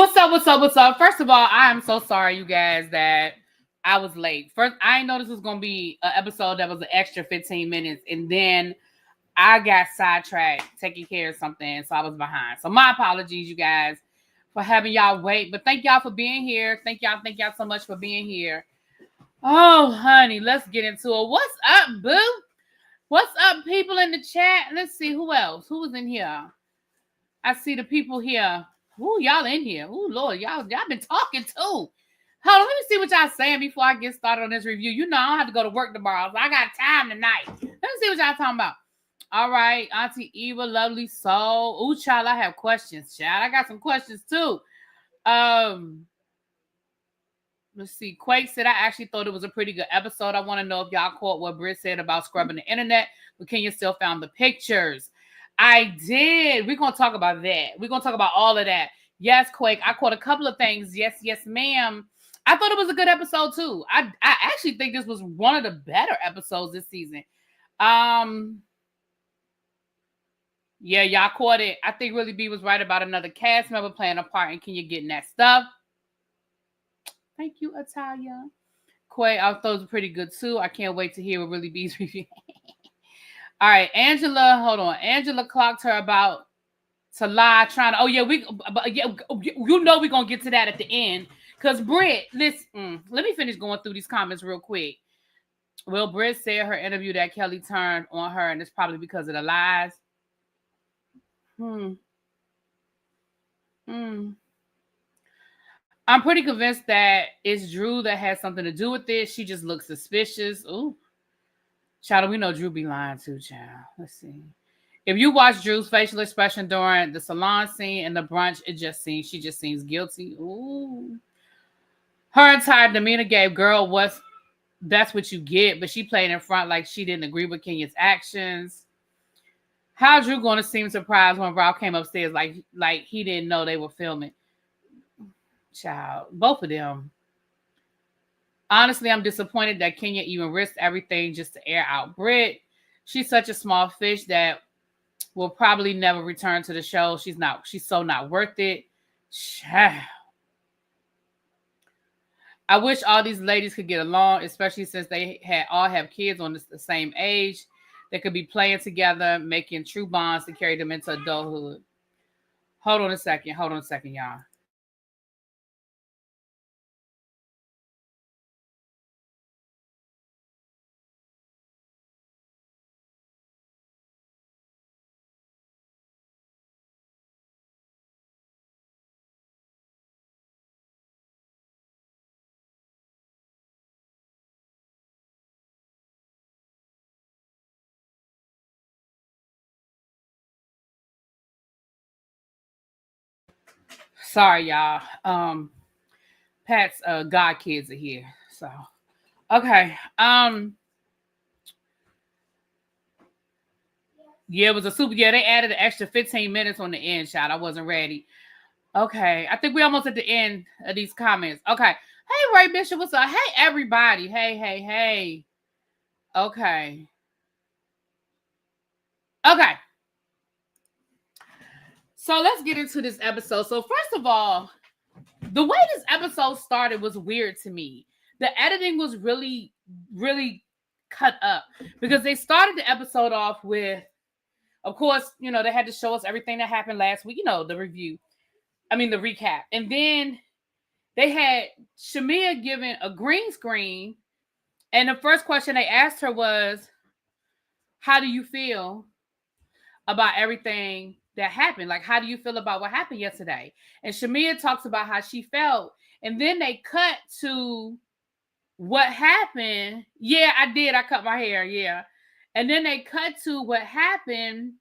What's up? What's up? What's up? First of all, I am so sorry, you guys, that I was late. First, I didn't know this was gonna be an episode that was an extra 15 minutes, and then I got sidetracked taking care of something, so I was behind. So my apologies, you guys, for having y'all wait. But thank y'all for being here. Thank y'all so much for being here. Oh, honey, let's get into it. What's up, boo? What's up, people in the chat? Let's see who else. Who was in here? I see the people here. Ooh, y'all in here. Ooh, Lord, y'all been talking too. Hold on, let me see what y'all saying before I get started on this review. You know, I don't have to go to work tomorrow, so I got time tonight. Let me see what y'all talking about. All right, Auntie Eva, lovely soul. Ooh, child, I have questions, child. I got some questions too. Let's see. Quake said, I actually thought it was a pretty good episode. I want to know if y'all caught what Brit said about scrubbing the internet, but Kenya still found the pictures. I did. We're going to talk about that. We're going to talk about all of that. Yes, Quake. I caught a couple of things. Yes, ma'am. I thought it was a good episode too. I actually think this was one of the better episodes this season. Yeah, y'all caught it. I think Really B was right about another cast member playing a part in Kenya getting that stuff. Thank you, Atalia. Quay, I thought it was pretty good too. I can't wait to hear what Really B's review. All right, Angela, hold on. Angela clocked her about to lie, trying to. Oh yeah, you know we're gonna get to that at the end. Cause Brit, listen, let me finish going through these comments real quick. Well, Brit said her interview that Kelly turned on her, and it's probably because of the lies. I'm pretty convinced that it's Drew that has something to do with this. She just looks suspicious. Ooh. Child, we know Drew be lying too, child. Let's see. If you watch Drew's facial expression during the salon scene and the brunch, she just seems guilty. Ooh. Her entire demeanor gave girl that's what you get, but she played in front like she didn't agree with Kenya's actions. How Drew gonna seem surprised when Ralph came upstairs like he didn't know they were filming? Child, both of them. Honestly, I'm disappointed that Kenya even risked everything just to air out Brit. She's such a small fish that will probably never return to the show. She's so not worth it. Child. I wish all these ladies could get along, especially since they all have kids on the same age. They could be playing together, making true bonds to carry them into adulthood. Hold on a second, y'all. Sorry, y'all. Pat's god kids are here. So okay. Yeah, it was a super. Yeah, they added an extra 15 minutes on the end shot. I wasn't ready. Okay. I think we almost at the end of these comments. Okay. Hey, Ray Bishop, what's up? Hey, everybody. Hey. Okay. So let's get into this episode. So first of all, the way this episode started was weird to me. The editing was really, really cut up because they started the episode off with, of course, they had to show us everything that happened last week, the recap. And then they had Shamia given a green screen. And the first question they asked her was, how do you feel about everything that happened? Like, how do you feel about what happened yesterday? And Shamia talks about how she felt. And then they cut to what happened. Yeah, I did. I cut my hair. Yeah. And then they cut to what happened.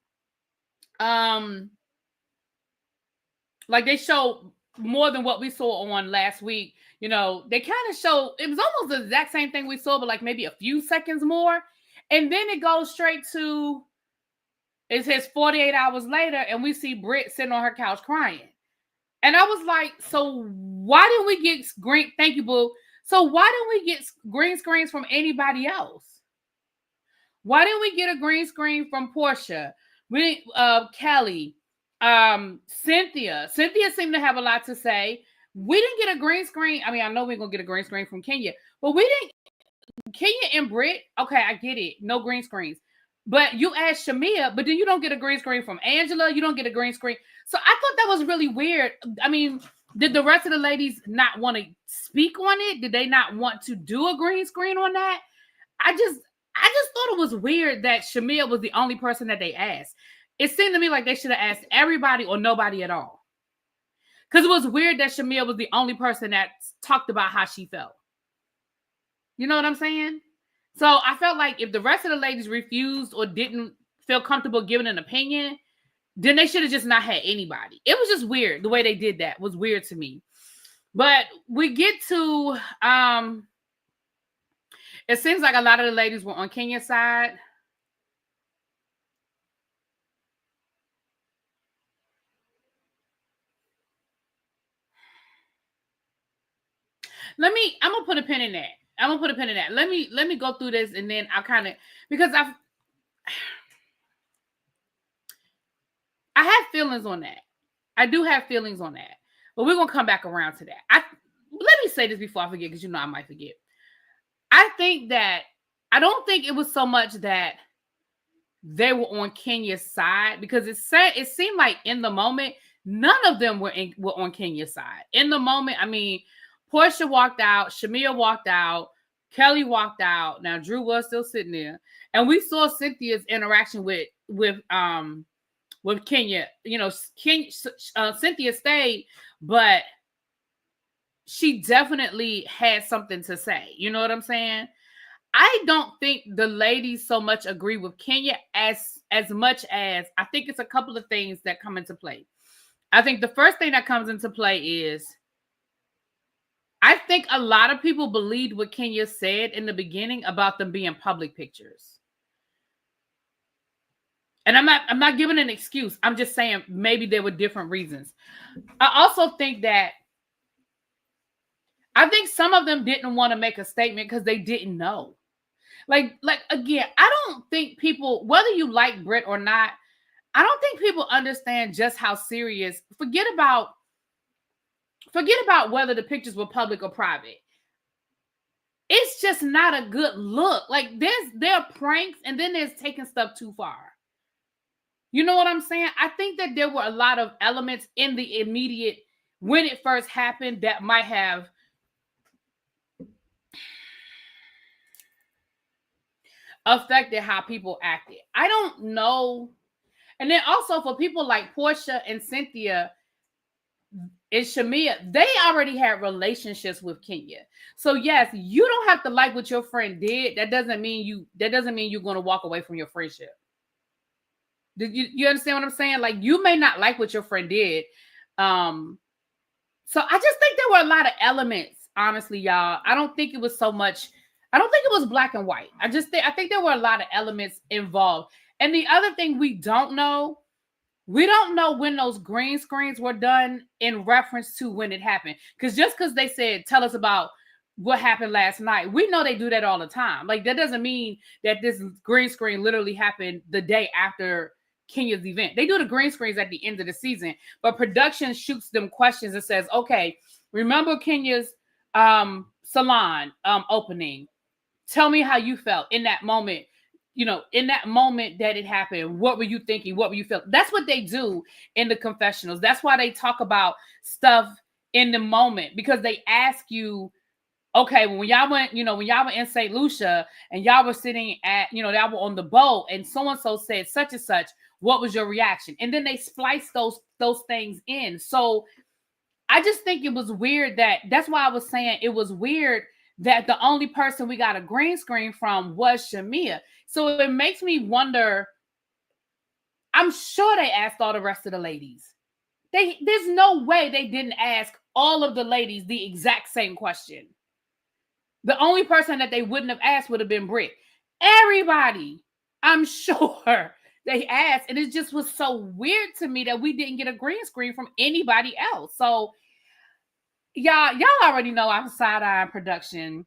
Like they showed more than what we saw on last week. They kind of showed, it was almost the exact same thing we saw, but like maybe a few seconds more. And then it goes straight to, it says 48 hours later, and we see Brit sitting on her couch crying. And I was like, so why didn't we get green? Thank you, boo. So why didn't we get green screens from anybody else? Why didn't we get a green screen from Porsha, Kelly, Cynthia seemed to have a lot to say. We didn't get a green screen. I mean, I know we're gonna get a green screen from Kenya, but we didn't. Kenya and Brit, okay, I get it. No green screens. But you asked Shamia, but then you don't get a green screen from Angela. You don't get a green screen. So I thought that was really weird. I mean, did the rest of the ladies not want to speak on it? Did they not want to do a green screen on that? I just thought it was weird that Shamia was the only person that they asked. It seemed to me like they should have asked everybody or nobody at all. Because it was weird that Shamia was the only person that talked about how she felt. You know what I'm saying? So I felt like if the rest of the ladies refused or didn't feel comfortable giving an opinion, then they should have just not had anybody. It was just weird. The way they did that was weird to me. But we get to, it seems like a lot of the ladies were on Kenya's side. I'm gonna put a pin in that. Let me go through this and then I'll kind of, because I have feelings on that. I do have feelings on that, but we're gonna come back around to that. Let me say this before I forget, because I might forget. I don't think it was so much that they were on Kenya's side, because it seemed like in the moment none of them were on Kenya's side. In the moment, I mean, Porsha walked out, Shamia walked out, Kelly walked out. Now Drew was still sitting there, and we saw Cynthia's interaction with Kenya. You know, Cynthia stayed, but she definitely had something to say. You know what I'm saying? I don't think the ladies so much agree with Kenya as much as I think it's a couple of things that come into play. I think the first thing that comes into play is I think a lot of people believed what Kenya said in the beginning about them being public pictures. And I'm not giving an excuse. I'm just saying maybe there were different reasons. I also think that some of them didn't want to make a statement because they didn't know. Like again, I don't think people, whether you like Brit or not, I don't think people understand just how serious. Forget about whether the pictures were public or private. It's just not a good look. Like there are pranks, and then there's taking stuff too far. You know what I'm saying? I think that there were a lot of elements in the immediate, when it first happened, that might have affected how people acted. I don't know. And then also for people like Porsha and Cynthia and Shamia, they already had relationships with Kenya. So yes, you don't have to like what your friend did. That doesn't mean you're going to walk away from your friendship. Did you understand what I'm saying? Like, you may not like what your friend did. So I just think there were a lot of elements, honestly, y'all. I don't think it was black and white. I think there were a lot of elements involved. And the other thing we don't know when those green screens were done in reference to when it happened. Because just because they said, tell us about what happened last night, we know they do that all the time. Like, that doesn't mean that this green screen literally happened the day after Kenya's event. They do the green screens at the end of the season, but production shoots them questions and says, okay, remember Kenya's salon opening? Tell me how you felt in that moment. You know, in that moment that it happened, what were you thinking? What were you feeling? That's what they do in the confessionals. That's why they talk about stuff in the moment, because they ask you, okay, when y'all were in St. Lucia and y'all were sitting at, y'all were on the boat and so-and-so said such and such, what was your reaction? And then they splice those things in. So I just think it was weird that's why I was saying it was weird that the only person we got a green screen from was Shamia. So it makes me wonder, I'm sure they asked all the rest of the ladies. There's no way they didn't ask all of the ladies the exact same question. The only person that they wouldn't have asked would have been Brit. Everybody, I'm sure they asked, and it just was so weird to me that we didn't get a green screen from anybody else. So y'all already know I'm side-eye production,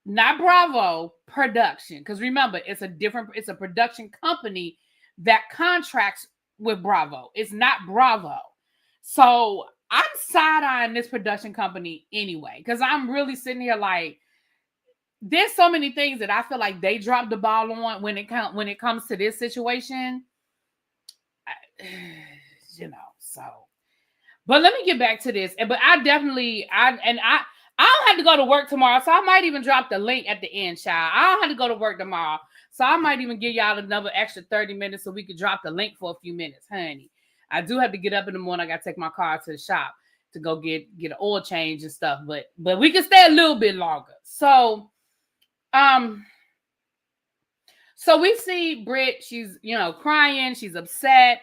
not Bravo production. Because remember, it's a production company that contracts with Bravo. It's not Bravo. So I'm side-eyeing this production company anyway, because I'm really sitting here like, there's so many things that I feel like they dropped the ball on when it comes to this situation. So. But let me get back to this. But I don't have to go to work tomorrow, so I might even drop the link at the end, child. I don't have to go to work tomorrow, so I might even give y'all another extra 30 minutes so we could drop the link for a few minutes, honey. I do have to get up in the morning. I got to take my car to the shop to go get an oil change and stuff, but we can stay a little bit longer. So, so we see Brit. She's crying. She's upset.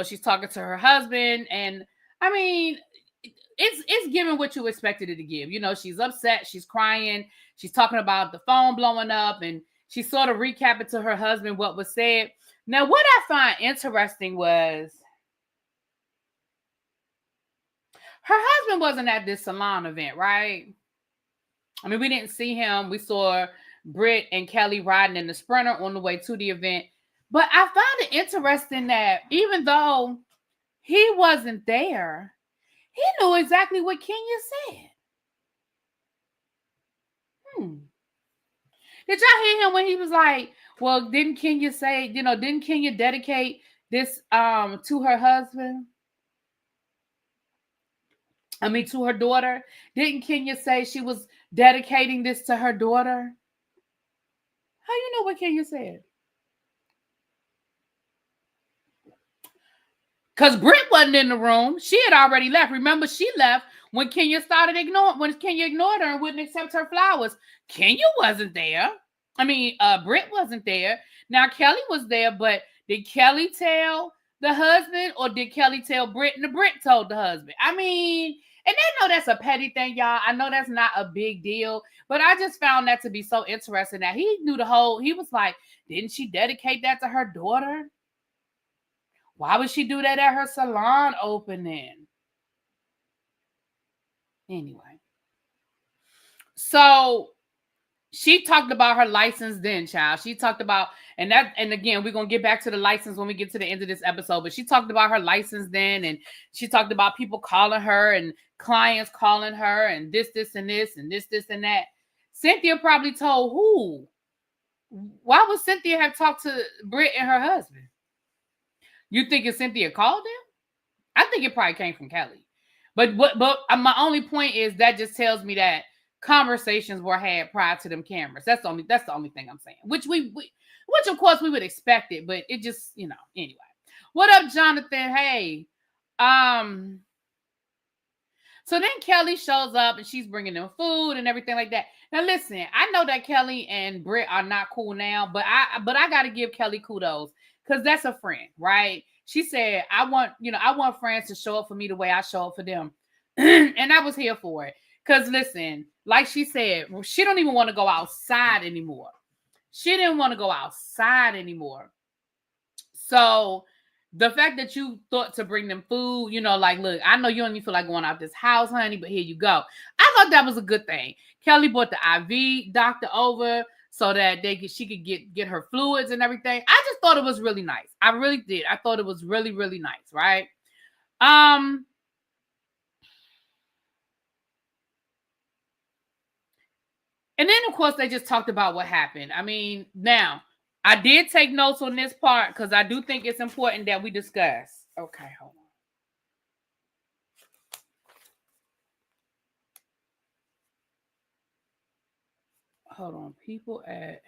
She's talking to her husband, and I mean, it's giving what you expected it to give. She's upset. She's crying. She's talking about the phone blowing up, and she's sort of recapping to her husband what was said. Now, what I find interesting was her husband wasn't at this salon event, right? I mean, we didn't see him. We saw Brit and Kelly riding in the Sprinter on the way to the event. But I found it interesting that even though he wasn't there, he knew exactly what Kenya said. Did y'all hear him when he was like, well, didn't Kenya say, didn't Kenya dedicate this to her husband? I mean, to her daughter? Didn't Kenya say she was dedicating this to her daughter? How you know what Kenya said? Because Brit wasn't in the room. She had already left. Remember, she left when Kenya ignored her and wouldn't accept her flowers. Kenya wasn't there. I mean, Brit wasn't there. Now, Kelly was there, but did Kelly tell the husband, or did Kelly tell Brit and the Brit told the husband? I mean, and I know that's a petty thing, y'all. I know that's not a big deal, but I just found that to be so interesting that he knew he was like, didn't she dedicate that to her daughter? Why would she do that at her salon opening? Anyway. So she talked about her license then, child. She talked about, and again, we're going to get back to the license when we get to the end of this episode, but she talked about her license then, and she talked about people calling her and clients calling her and this, and this, and this, and that. Cynthia probably told who? Why would Cynthia have talked to Brit and her husband? You think Cynthia called him? I think it probably came from Kelly. But my only point is that just tells me that conversations were had prior to them cameras. That's the only thing I'm saying. Which of course we would expect it, but it just, anyway. What up, Jonathan? Hey. So then Kelly shows up and she's bringing them food and everything like that. Now listen, I know that Kelly and Brit are not cool now, but I got to give Kelly kudos because that's a friend, right? She said, I want friends to show up for me the way I show up for them. And I was here for it. Because listen, like she said, she don't even want to go outside anymore. She didn't want to go outside anymore. So the fact that you thought to bring them food, like, look, I know you don't even feel like going out this house, honey, but here you go. I thought that was a good thing. Kelly brought the IV doctor over so that she could get her fluids and everything. I just thought it was really nice. I really did. I thought it was really, really nice, right? And then, of course, they just talked about what happened. I mean, now, I did take notes on this part because I do think it's important that we discuss. Okay, hold on. Hold on. People at...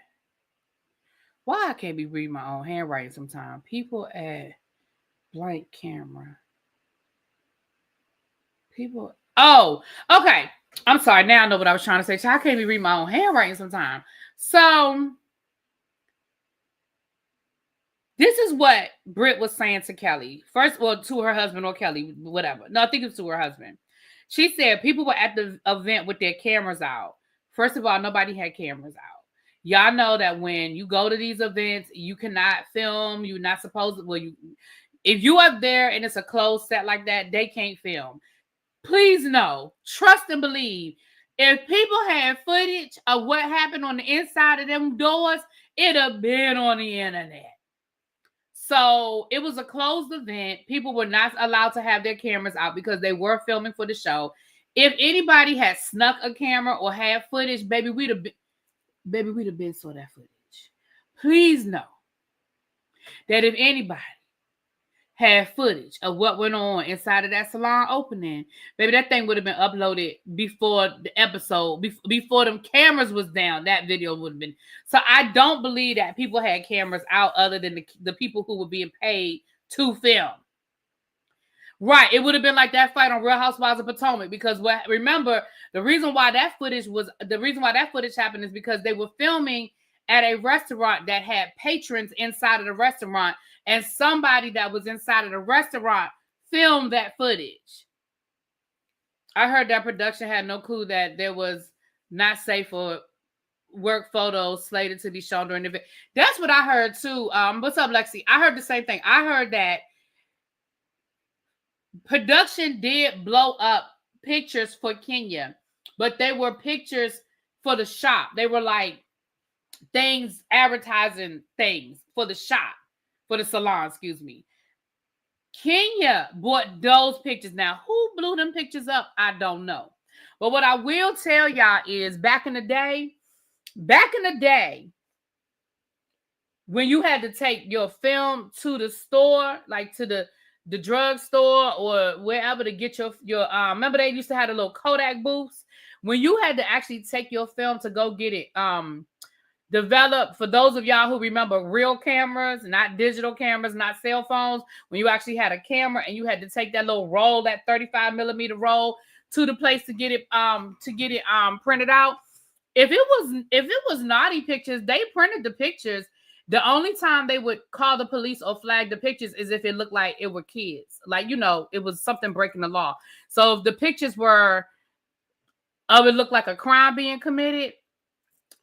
Why I can't be reading my own handwriting sometimes? People at blank camera. People... Oh, okay. I'm sorry. Now I know what I was trying to say. I can't be reading my own handwriting sometimes. So... this is what Brit was saying to Kelly. First, well, to her husband or Kelly, whatever. No, I think it's to her husband. She said people were at the event with their cameras out. First of all, nobody had cameras out. Y'all know that when you go to these events, you cannot film. You're not supposed to. If you up there and it's a closed set like that, they can't film. Please know, trust and believe. If people had footage of what happened on the inside of them doors, it'd have been on the internet. So it was a closed event. People were not allowed to have their cameras out because they were filming for the show. If anybody had snuck a camera or had footage, baby, we'd have been saw that footage. Please know that if anybody had footage of what went on inside of that salon opening, baby, that thing would have been uploaded before the episode, before them cameras was down. That video would have been. So I don't believe that people had cameras out other than the people who were being paid to film. Right, it would have been like that fight on Real Housewives of Potomac, because remember, the reason why that footage happened is because they were filming at a restaurant that had patrons inside of the restaurant, and somebody that was inside of the restaurant filmed that footage. I heard that production had no clue that there was not safe for work photos slated to be shown during the event. That's what I heard too. What's up, Lexi? I heard the same thing. I heard that production did blow up pictures for Kenya, but they were pictures for the shop. They were like things, advertising things for the shop, for the salon, excuse me. Kenya bought those pictures. Now, who blew them pictures up? I don't know. But what I will tell y'all is back in the day, when you had to take your film to the store, like to the drug store or wherever to get your remember they used to have the little Kodak booths, when you had to actually take your film to go get it developed. For those of y'all who remember real cameras, not digital cameras, not cell phones, when you actually had a camera and you had to take that little roll, that 35 millimeter roll, to the place to get it printed out. If it was naughty pictures, they printed the pictures. The only time they would call the police or flag the pictures is if it looked like it were kids. Like, it was something breaking the law. So if the pictures were it looked like a crime being committed,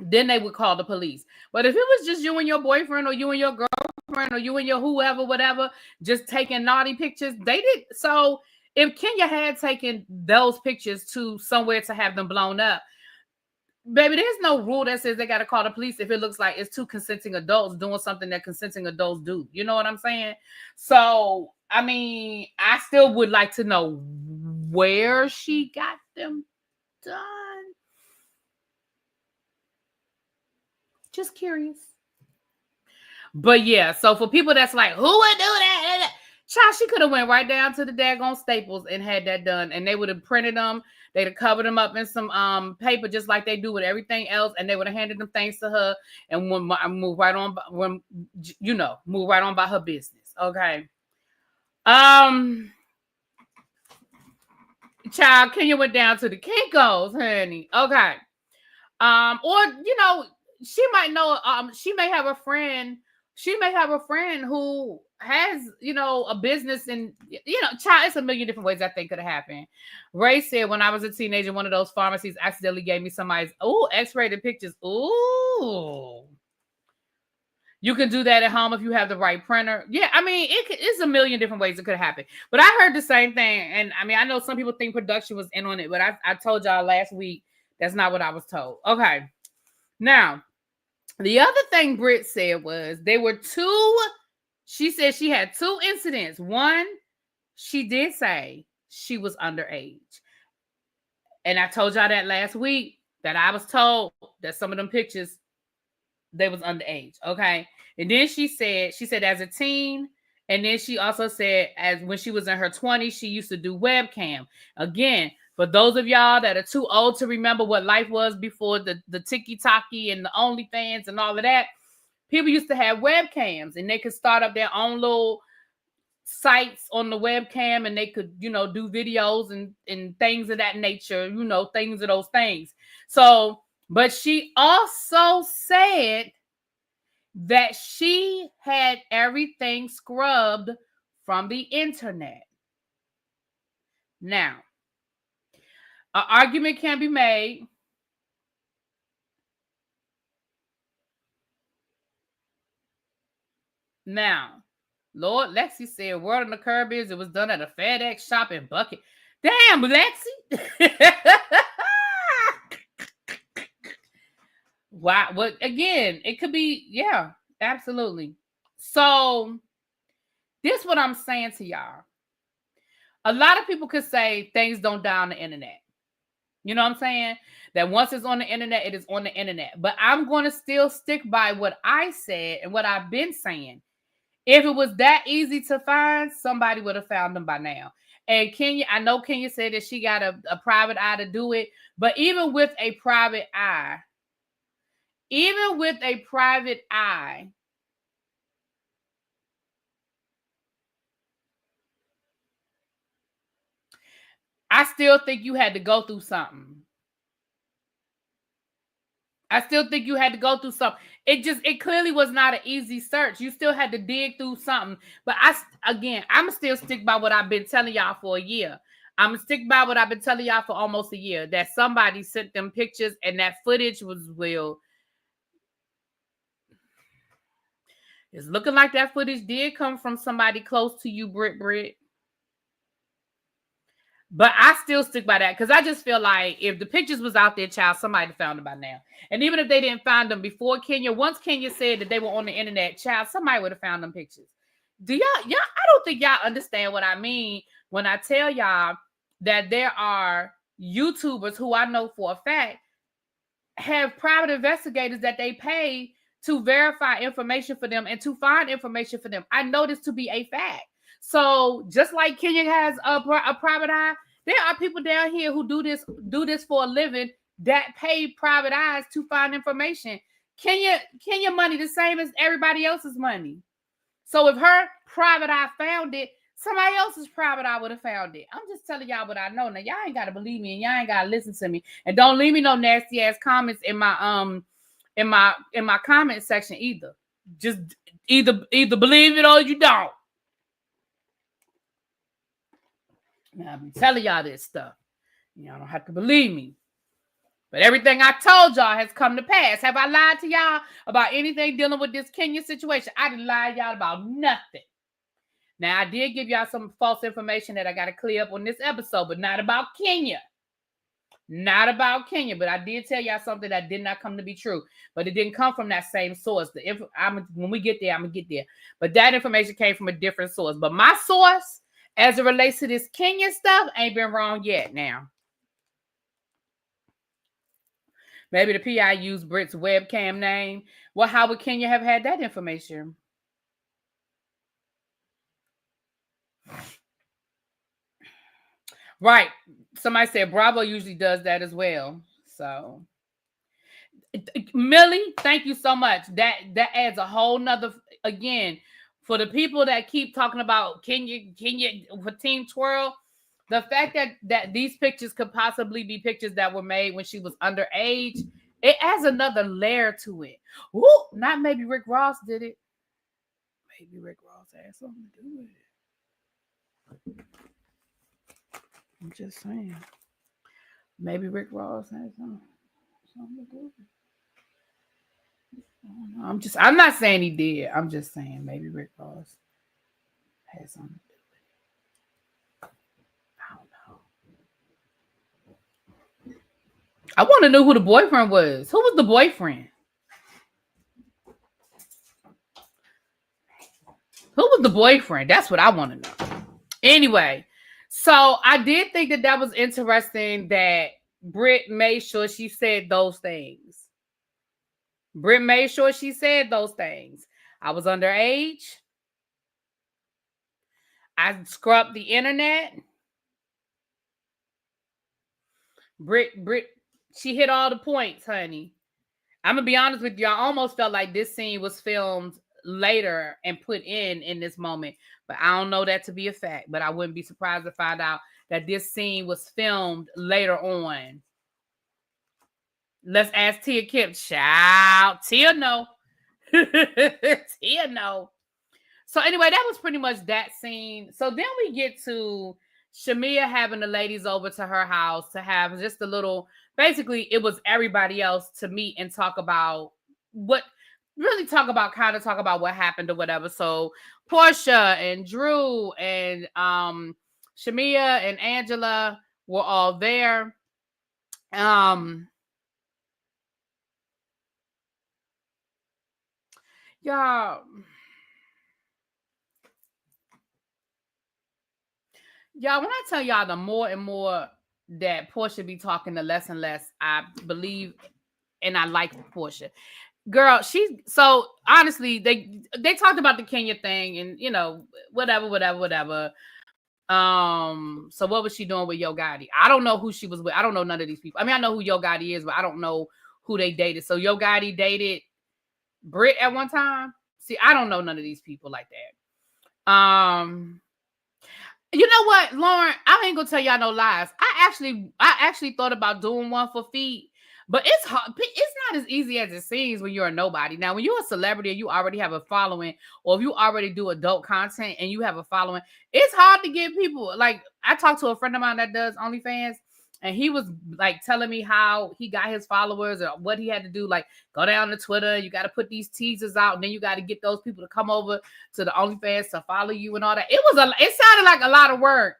then they would call the police. But if it was just you and your boyfriend or you and your girlfriend or you and your whoever, whatever, just taking naughty pictures, they did. So if Kenya had taken those pictures to somewhere to have them blown up, baby, there's no rule that says they got to call the police if it looks like it's two consenting adults doing something that consenting adults do. You know what I'm saying? So, I mean, I still would like to know where she got them done. Just curious. But yeah, so for people that's like, who would do that? Child, she could have went right down to the daggone Staples and had that done, and they would have printed them. They'd have covered them up in some paper, just like they do with everything else, and they would have handed them things to her and move right on by her business. Okay. Child, Kenya went down to the Kinko's, honey. Okay. Or she might know. She may have a friend. She may have a friend who has, a business, and child, it's a million different ways that thing could have happened. Ray said, when I was a teenager, one of those pharmacies accidentally gave me somebody's X-rated pictures. Ooh. You can do that at home if you have the right printer. Yeah, I mean, it's a million different ways it could happen. But I heard the same thing. And I mean, I know some people think production was in on it, but I told y'all last week that's not what I was told. Okay. Now, the other thing Brit said was she said she had two incidents. One, she did say she was underage. And I told y'all that last week, that I was told that some of them pictures, they was underage. Okay. And then she said as a teen, and then she also said as when she was in her 20s, she used to do webcam. Again, for those of y'all that are too old to remember what life was before the TikTok and the OnlyFans and all of that, people used to have webcams, and they could start up their own little sites on the webcam, and they could, do videos and things of that nature, things of those things. So, but she also said that she had everything scrubbed from the internet. Now, an argument can be made. Now, Lord, Lexi said, word on the curb is it was done at a FedEx shop in Bucket. Damn, Lexi. Wow. Well, again, it could be, yeah, absolutely. So, This is what I'm saying to y'all. A lot of people could say things don't die on the internet. You know what I'm saying? That once it's on the internet, it is on the internet. But I'm going to still stick by what I said and what I've been saying. If it was that easy to find, somebody would have found them by now. And Kenya, I know Kenya said that she got a private eye to do it. But even with a private eye, I still think you had to go through something. It clearly was not an easy search. You still had to dig through something. But I'm still stick by what I've been telling y'all for a year. I'm gonna stick by what I've been telling y'all for almost a year. That somebody sent them pictures and that footage was it's looking like that footage did come from somebody close to you, Brit. But I still stick by that because I just feel like if the pictures was out there, child, somebody found them by now. And even if they didn't find them before Kenya, once Kenya said that they were on the internet, child, somebody would have found them pictures. Do y'all? I don't think y'all understand what I mean when I tell y'all that there are YouTubers who I know for a fact have private investigators that they pay to verify information for them and to find information for them. I know this to be a fact. So just like Kenya has a private eye, there are people down here who do this for a living that pay private eyes to find information. Kenya money the same as everybody else's money. So if her private eye found it, somebody else's private eye would have found it. I'm just telling y'all what I know. Now y'all ain't gotta believe me and y'all ain't gotta listen to me. And don't leave me no nasty ass comments in my comment section either. Just either believe it or you don't. Now, I'm telling y'all this stuff. Y'all don't have to believe me. But everything I told y'all has come to pass. Have I lied to y'all about anything dealing with this Kenya situation? I didn't lie to y'all about nothing. Now, I did give y'all some false information that I got to clear up on this episode, but not about Kenya. Not about Kenya, but I did tell y'all something that did not come to be true. But it didn't come from that same source. When we get there, I'm going to get there. But that information came from a different source. But my source, as it relates to this Kenya stuff, ain't been wrong yet now. Maybe the PI used Brit's webcam name. Well, how would Kenya have had that information? Right. Somebody said Bravo usually does that as well. So, Millie, thank you so much. That adds a whole nother, again, for the people that keep talking about Kenya for Team Twirl, the fact that these pictures could possibly be pictures that were made when she was underage, it adds another layer to it. Woo, not maybe Rick Ross did it. Maybe Rick Ross had something to do with it. I'm just saying. Maybe Rick Ross had something to do with it. I'm not saying he did. I'm just saying maybe Rick Ross had something to do with it. I don't know. I want to know who the boyfriend was. Who was the boyfriend? Who was the boyfriend? That's what I want to know. Anyway, so I did think that was interesting that Brit made sure she said those things. Brit made sure she said those things. I was underage. I scrubbed the internet. Brit, she hit all the points, honey. I'm gonna be honest with you. I almost felt like this scene was filmed later and put in this moment, but I don't know that to be a fact. But I wouldn't be surprised to find out that this scene was filmed later on. Let's ask Tia Kemp. Shout, Tia no. Tia no. So anyway, that was pretty much that scene. So then we get to Shamia having the ladies over to her house to have just a little, basically it was everybody else to meet and talk about what happened or whatever. So Porsha and Drew and Shamia and Angela were all there. Y'all, Y'all, when I tell y'all the more and more that Porsha be talking, the less and less I believe and I like Porsha. Girl, so honestly, they talked about the Kenya thing and whatever. So what was she doing with Yo Gotti? I don't know who she was with. I don't know none of these people. I mean, I know who Yo Gotti is, but I don't know who they dated. So Yo Gotti dated Brit at one time. See, I don't know none of these people like that. You know what, Lauren? I ain't gonna tell y'all no lies. I actually thought about doing one for feet, but it's hard. It's not as easy as it seems when you're a nobody. Now, when you're a celebrity and you already have a following, or if you already do adult content and you have a following, it's hard to get people. Like, I talked to a friend of mine that does OnlyFans, and he was like telling me how he got his followers or what he had to do. Like, go down to Twitter, you got to put these teasers out, and then you got to get those people to come over to the OnlyFans to follow you and all that. It sounded like a lot of work.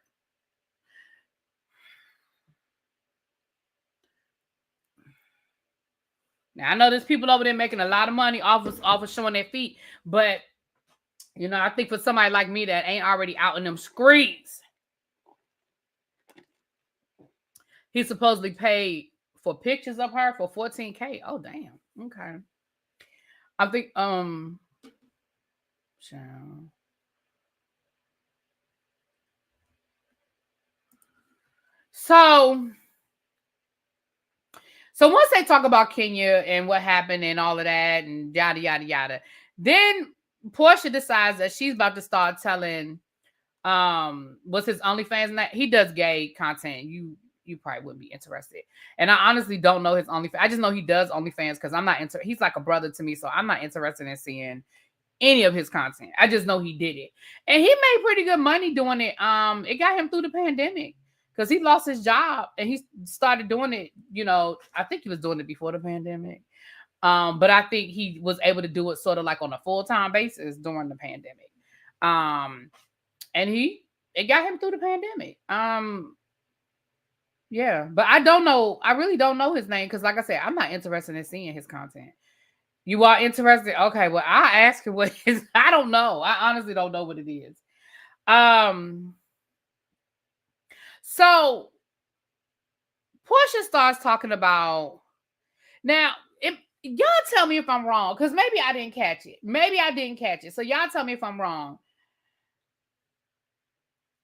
Now I know there's people over there making a lot of money off of showing their feet, but I think for somebody like me that ain't already out in them streets, he supposedly paid for pictures of her for $14,000. Oh damn. Okay. I think So once they talk about Kenya and what happened and all of that and yada yada yada, then Porsha decides that she's about to start telling what's his OnlyFans and that he does gay content. You probably wouldn't be interested. And I honestly don't know his OnlyFans. I just know he does OnlyFans because I'm not he's like a brother to me, so I'm not interested in seeing any of his content. I just know he did it. And he made pretty good money doing it. It got him through the pandemic because he lost his job and he started doing it. I think he was doing it before the pandemic. But I think he was able to do it sort of like on a full-time basis during the pandemic. And it got him through the pandemic. Yeah, but I don't know. I really don't know his name because, like I said, I'm not interested in seeing his content. You are interested? Okay, well, I ask you what is. I don't know. I honestly don't know what it is. So Porsha starts talking about now. If y'all tell me if I'm wrong, because maybe I didn't catch it. So y'all tell me if I'm wrong.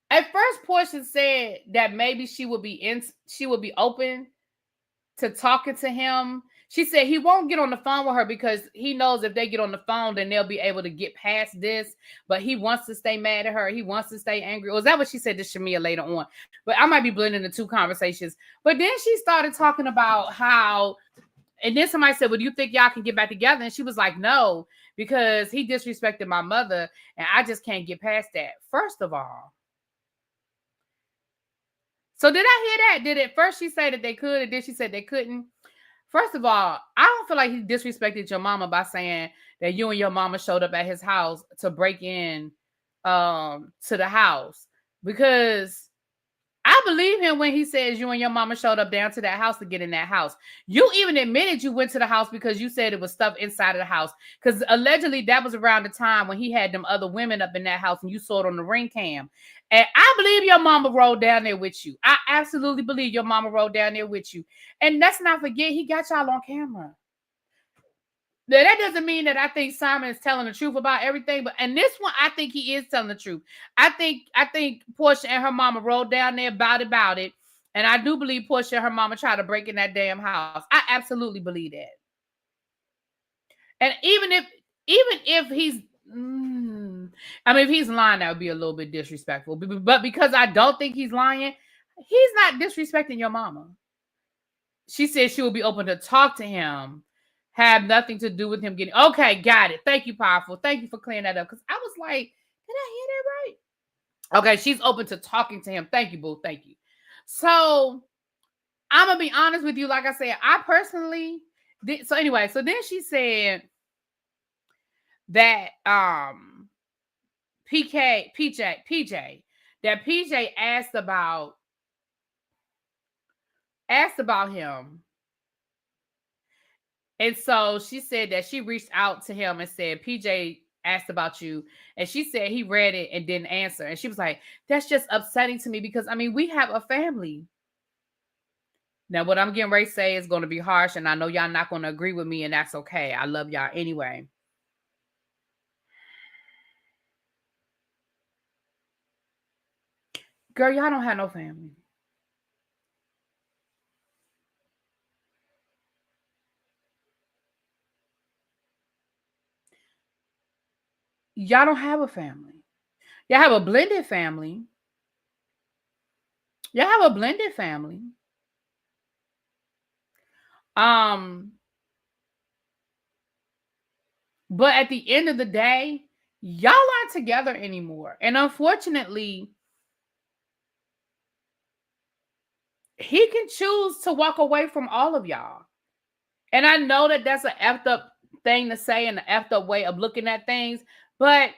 At first, Porsha said that maybe she would be open to talking to him. She said he won't get on the phone with her because he knows if they get on the phone, then they'll be able to get past this. But he wants to stay mad at her. He wants to stay angry. Or is that what she said to Shamia later on? But I might be blending the two conversations. But then she started talking about how, and then somebody said, well, do you think y'all can get back together? And she was like, no, because he disrespected my mother and I just can't get past that. First of all, so did I hear that? Did it first she said that they could, and then she said they couldn't? First of all, I don't feel like he disrespected your mama by saying that you and your mama showed up at his house to break in to the house. Because I believe him when he says you and your mama showed up down to that house to get in that house. You even admitted you went to the house because you said it was stuff inside of the house. Because allegedly that was around the time when he had them other women up in that house and you saw it on the ring cam. And I believe your mama rode down there with you. I absolutely believe your mama rode down there with you. And let's not forget, he got y'all on camera. Now, that doesn't mean that I think Simon is telling the truth about everything, but in this one, I think he is telling the truth. I think Porsha and her mama rolled down there about it, and I do believe Porsha and her mama tried to break in that damn house. I absolutely believe that. And even if he's, if he's lying, that would be a little bit disrespectful. But because I don't think he's lying, he's not disrespecting your mama. She said she will be open to talk to him. Have nothing to do with him getting. Okay, got it. Thank you, Powerful. Thank you for clearing that up. Because I was like, did I hear that right? Okay, she's open to talking to him. Thank you, boo. Thank you. So I'm gonna be honest with you. Like I said, I personally did. So anyway, so then she said that PJ asked about him. And so she said that she reached out to him and said, PJ asked about you, and she said he read it and didn't answer. And she was like, that's just upsetting to me because, I mean, we have a family. Now, what I'm getting ready to say is going to be harsh, and I know y'all not going to agree with me, and that's okay. I love y'all anyway. Girl, y'all don't have no family. Y'all don't have a family. Y'all have a blended family. Y'all have a blended family. But at the end of the day, y'all aren't together anymore. And unfortunately, he can choose to walk away from all of y'all. And I know that that's an effed up thing to say and an effed up way of looking at things, but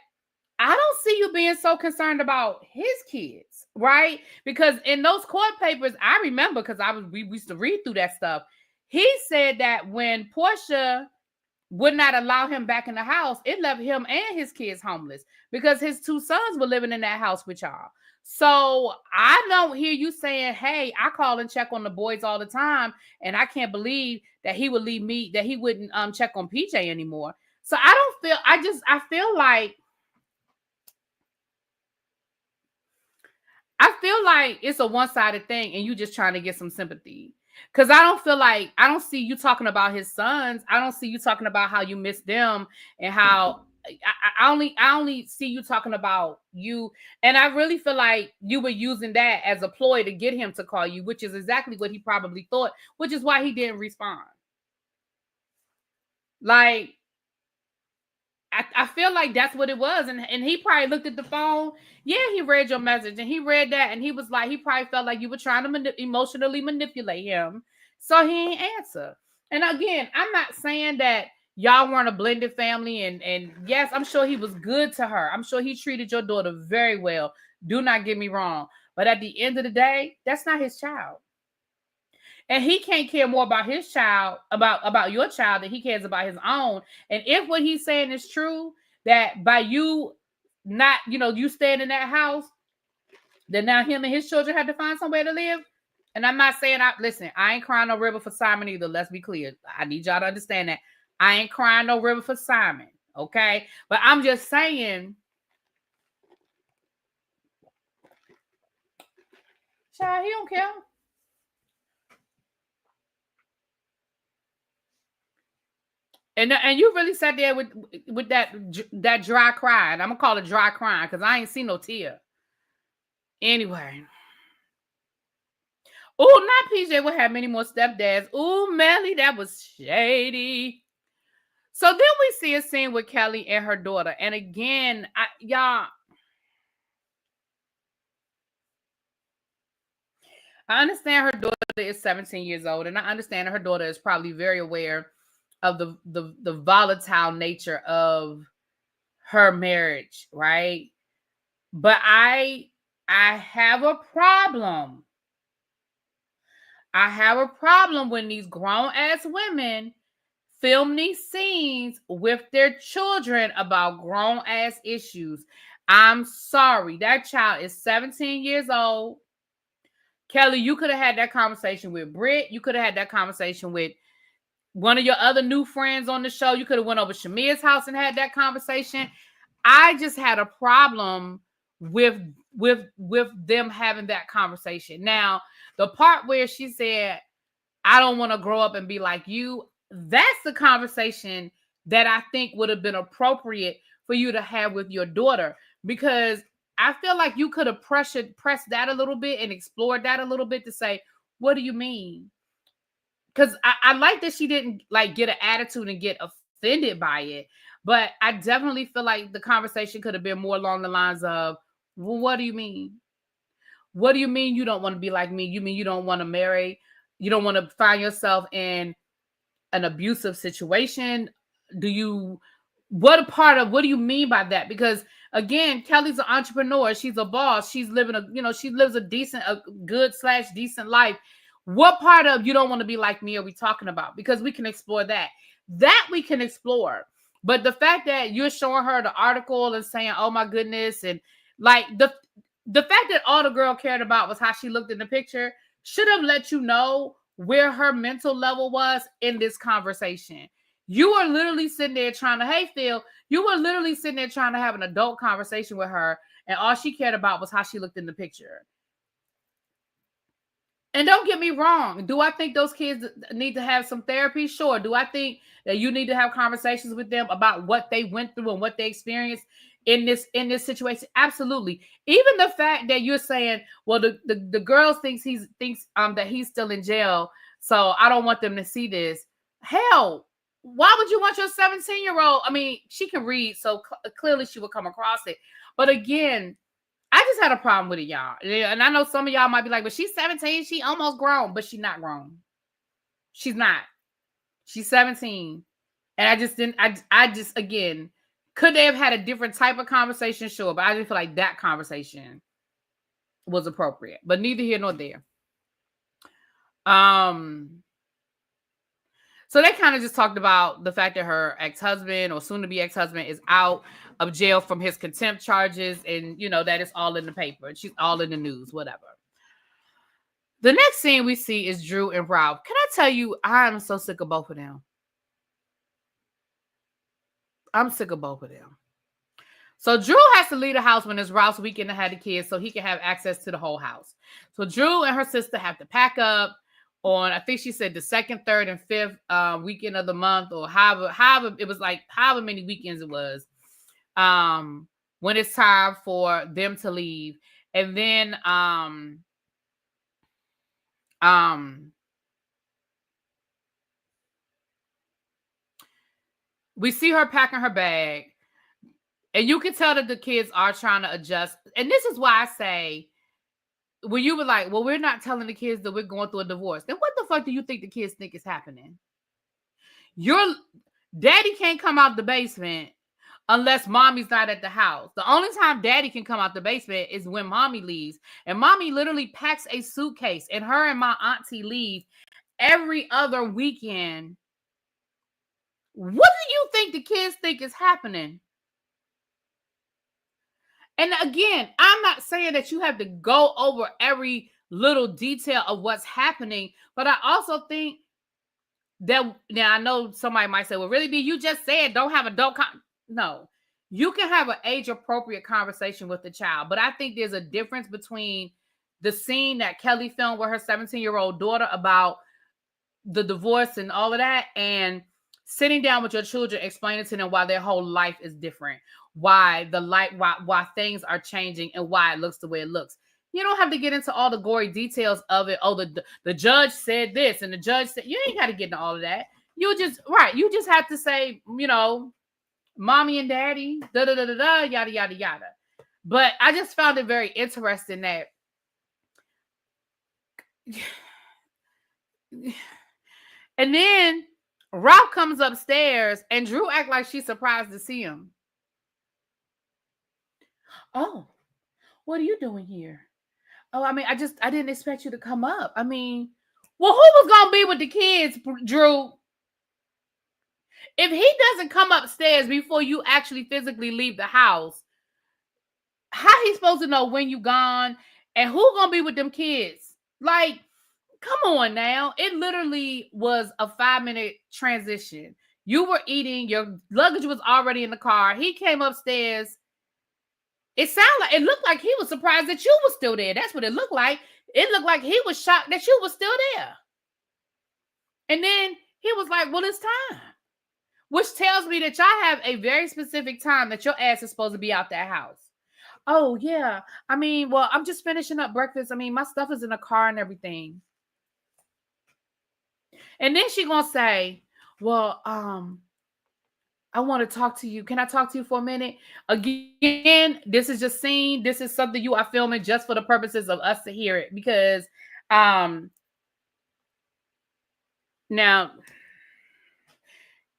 I don't see you being so concerned about his kids, right? Because in those court papers, I remember because we used to read through that stuff. He said that when Porsha would not allow him back in the house, it left him and his kids homeless because his two sons were living in that house with y'all. So I don't hear you saying, hey, I call and check on the boys all the time, and I can't believe that he would leave me, that he wouldn't check on PJ anymore. So I feel like it's a one-sided thing and you just trying to get some sympathy. Because I don't see you talking about his sons. I don't see you talking about how you miss them and how I only see you talking about you. And I really feel like you were using that as a ploy to get him to call you, which is exactly what he probably thought, which is why he didn't respond. Like, I feel like that's what it was. And he probably looked at the phone. Yeah, he read your message and he read that. And he was like, he probably felt like you were trying to emotionally manipulate him. So he ain't answer. And again, I'm not saying that y'all weren't a blended family. And yes, I'm sure he was good to her. I'm sure he treated your daughter very well. Do not get me wrong. But at the end of the day, that's not his child. And he can't care more about his child, about your child, than he cares about his own. And if what he's saying is true, that by you not, you staying in that house, then now him and his children have to find somewhere to live. And I'm not saying, listen, I ain't crying no river for Simon either. Let's be clear. I need y'all to understand that. I ain't crying no river for Simon. Okay. But I'm just saying, child, he don't care. And you really sat there with that dry crying. I'm gonna call it dry crying because I ain't seen no tear. Anyway. Oh, not PJ would have many more stepdads. Oh, Melly, that was shady. So then we see a scene with Kelly and her daughter. And again, y'all, I understand her daughter is 17 years old, and I understand her daughter is probably very aware of the volatile nature of her marriage, right? But I have a problem. I have a problem when these grown ass women film these scenes with their children about grown ass issues. I'm sorry. That child is 17 years old. Kelly, you could have had that conversation with Brit. You could have had that conversation with one of your other new friends on the show. You could have went over Shamia's house and had that conversation. I just had a problem with them having that conversation. Now, the part where she said, I don't want to grow up and be like you, that's the conversation that I think would have been appropriate for you to have with your daughter, because I feel like you could have pressed that a little bit and explored that a little bit to say, what do you mean? Because I like that she didn't like get an attitude and get offended by it. But I definitely feel like the conversation could have been more along the lines of, well, what do you mean? What do you mean you don't want to be like me? You mean you don't want to marry? You don't want to find yourself in an abusive situation? What do you mean by that? Because again, Kelly's an entrepreneur. She's a boss. She's living she lives a good/decent life. What part of you don't want to be like me are we talking about? Because we can explore that. That we can explore. But the fact that you're showing her the article and saying, "Oh my goodness," and like the fact that all the girl cared about was how she looked in the picture should have let you know where her mental level was in this conversation. You were literally sitting there trying to, hey Phil, you were literally sitting there trying to have an adult conversation with her, and all she cared about was how she looked in the picture. And don't get me wrong. Do I think those kids need to have some therapy? Sure. Do I think that you need to have conversations with them about what they went through and what they experienced in this situation? Absolutely. Even the fact that you're saying, well, the girl thinks that he's still in jail, so I don't want them to see this. Hell, why would you want your 17-year-old? I mean, she can read, so clearly she will come across it. But again, I just had a problem with it, y'all. And I know some of y'all might be like, but she's 17. She almost grown, but she's not grown. She's not. She's 17. And I just didn't, I just, again, could they have had a different type of conversation? Sure. But I didn't feel like that conversation was appropriate. But neither here nor there. So they kind of just talked about the fact that her ex-husband or soon-to-be ex-husband is out of jail from his contempt charges, and you know that it's all in the paper. She's all in the news, whatever. The next scene we see is Drew and Ralph. Can I tell you, I'm so sick of both of them. I'm sick of both of them. So Drew has to leave the house when it's Ralph's weekend to have the kids so he can have access to the whole house. So Drew and her sister have to pack up on, I think she said the second, third, and fifth weekend of the month, or however it was, like however many weekends it was, when it's time for them to leave. And then we see her packing her bag, and you can tell that the kids are trying to adjust. And this is why I say, when you were like, well, we're not telling the kids that we're going through a divorce, then what the fuck do you think the kids think is happening? Your daddy can't come out the basement unless mommy's not at the house. The only time daddy can come out the basement is when mommy leaves. And mommy literally packs a suitcase, and her and my auntie leave every other weekend. What do you think the kids think is happening? And again, I'm not saying that you have to go over every little detail of what's happening, but I also think that, now I know somebody might say, well, really, B, you just said don't have adult no, you can have an age-appropriate conversation with the child, but I think there's a difference between the scene that Kelly filmed with her 17-year-old daughter about the divorce and all of that, and sitting down with your children, explaining to them why their whole life is different, why things are changing, and why it looks the way it looks. You don't have to get into all the gory details of it. Oh, the judge said this, and the judge said, you ain't got to get into all of that. You just have to say, you know, mommy and daddy, yada, yada, yada. But I just found it very interesting that and then Ralph comes upstairs and Drew act like she's surprised to see him. Oh, what are you doing here? Oh, I mean, I didn't expect you to come up. I mean, well, who was going to be with the kids, Drew? If he doesn't come upstairs before you actually physically leave the house, how he supposed to know when you gone and who going to be with them kids? Like, come on now. It literally was a 5-minute transition. You were eating, your luggage was already in the car. He came upstairs. It looked like he was surprised that you were still there. That's what it looked like. It looked like he was shocked that you were still there. And then he was like, well, it's time. Which tells me that y'all have a very specific time that your ass is supposed to be out that house. Oh, yeah. I mean, well, I'm just finishing up breakfast. I mean, my stuff is in the car and everything. And then she gonna say, well, I want to talk to you. Can I talk to you for a minute? Again, this is just scene. This is something you are filming just for the purposes of us to hear it. Because now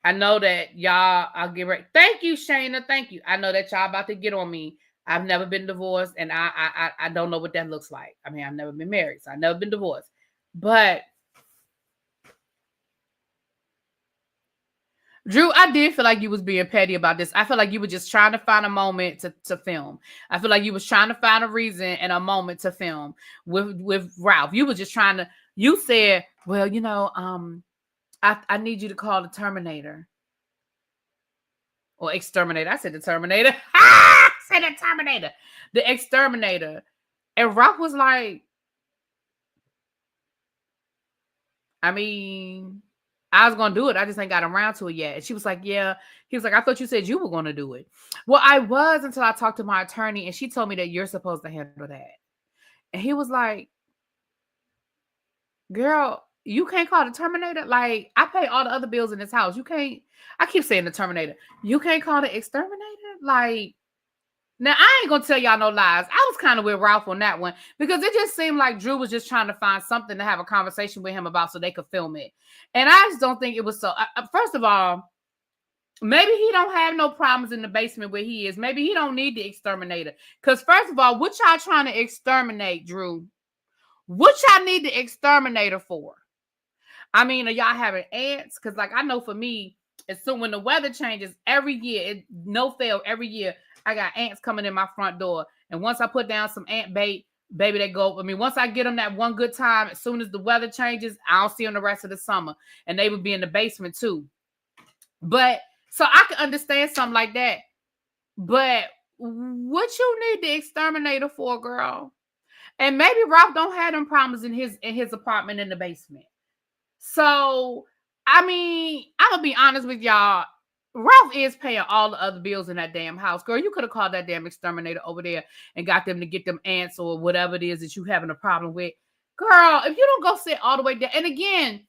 I know that y'all, I'll get right. Thank you, Shayna. Thank you. I know that y'all about to get on me. I've never been divorced, and I don't know what that looks like. I mean, I've never been married, so I've never been divorced. But Drew, I did feel like you was being petty about this. I feel like you were just trying to find a moment to film. I feel like you was trying to find a reason and a moment to film with Ralph. You was just trying to. You said, "Well, I need you to call the Terminator or Exterminator." I said the Terminator. I said the Terminator, the Exterminator, and Ralph was like, "I mean." I was going to do it. I just ain't got around to it yet. And she was like, yeah. He was like, I thought you said you were going to do it. Well, I was until I talked to my attorney and she told me that you're supposed to handle that. And he was like, girl, you can't call the Terminator. Like, I pay all the other bills in this house. You can't, I keep saying the Terminator. You can't call the Exterminator? Like, now I ain't going to tell y'all no lies. I was kind of with Ralph on that one because it just seemed like Drew was just trying to find something to have a conversation with him about so they could film it. And I just don't think it was so. First of all, maybe he don't have no problems in the basement where he is. Maybe he don't need the Exterminator. Because first of all, what y'all trying to exterminate, Drew? What y'all need the Exterminator for? I mean, are y'all having ants? Because like I know for me, it's so when the weather changes every year, no fail, every year, I got ants coming in my front door. And once I put down some ant bait, baby, they go. I mean, once I get them that one good time, as soon as the weather changes, I'll see them the rest of the summer. And they would be in the basement too. But so I can understand something like that. But what you need the Exterminator for, girl? And maybe Ralph don't have them problems in his apartment in the basement. So, I mean, I'm gonna be honest with y'all. Ralph is paying all the other bills in that damn house. Girl, you could have called that damn Exterminator over there and got them to get them ants or whatever it is that you having a problem with. Girl, if you don't go sit all the way down, and again,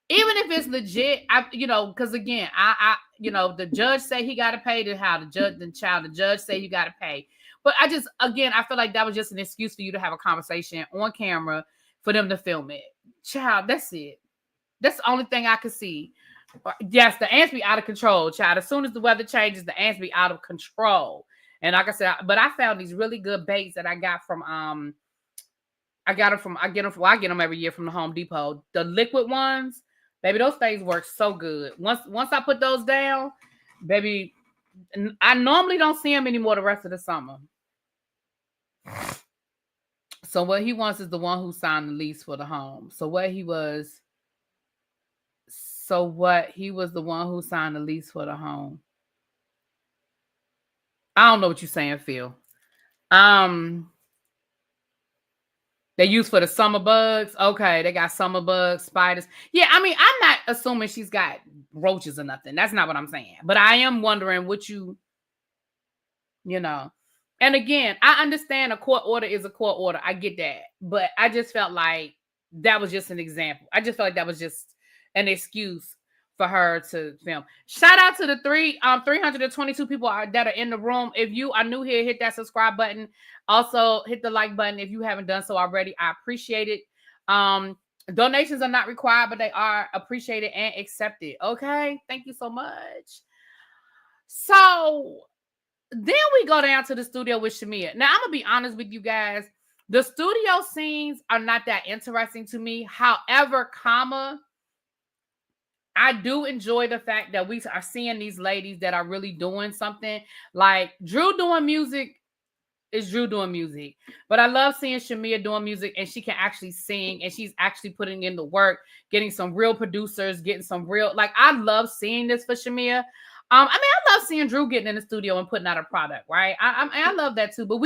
even if it's legit, because again, the judge say he got to pay the judge say you got to pay. But I feel like that was just an excuse for you to have a conversation on camera for them to film it. Child, that's it. That's the only thing I could see. Yes, the ants be out of control, child. As soon as the weather changes, the ants be out of control. And like I said, but I found these really good baits that I got from I get them every year from the Home Depot. The liquid ones, baby, those things work so good. Once I put those down, baby, I normally don't see them anymore the rest of the summer. So what he wants is the one who signed the lease for the home. So he was the one who signed the lease for the home. I don't know what you're saying, Phil. They use for the summer bugs. Okay, they got summer bugs, spiders. Yeah, I mean, I'm not assuming she's got roaches or nothing. That's not what I'm saying. But I am wondering what you know. And again, I understand a court order is a court order. I get that. But I just felt like that was just an example. I just felt like that was just an excuse for her to film. Shout out to the 322 people that are in the room. If you are new here, hit that subscribe button. Also, hit the like button if you haven't done so already. I appreciate it. Donations are not required, but they are appreciated and accepted. Okay, thank you so much. So then we go down to the studio with Shamia. Now, I'm gonna be honest with you guys. The studio scenes are not that interesting to me. However, I do enjoy the fact that we are seeing these ladies that are really doing something. Like Drew doing music is Drew doing music. But I love seeing Shamia doing music and she can actually sing and she's actually putting in the work, getting some real producers, getting some real, like I love seeing this for Shamia. I love seeing Drew getting in the studio and putting out a product, right? I love that too. But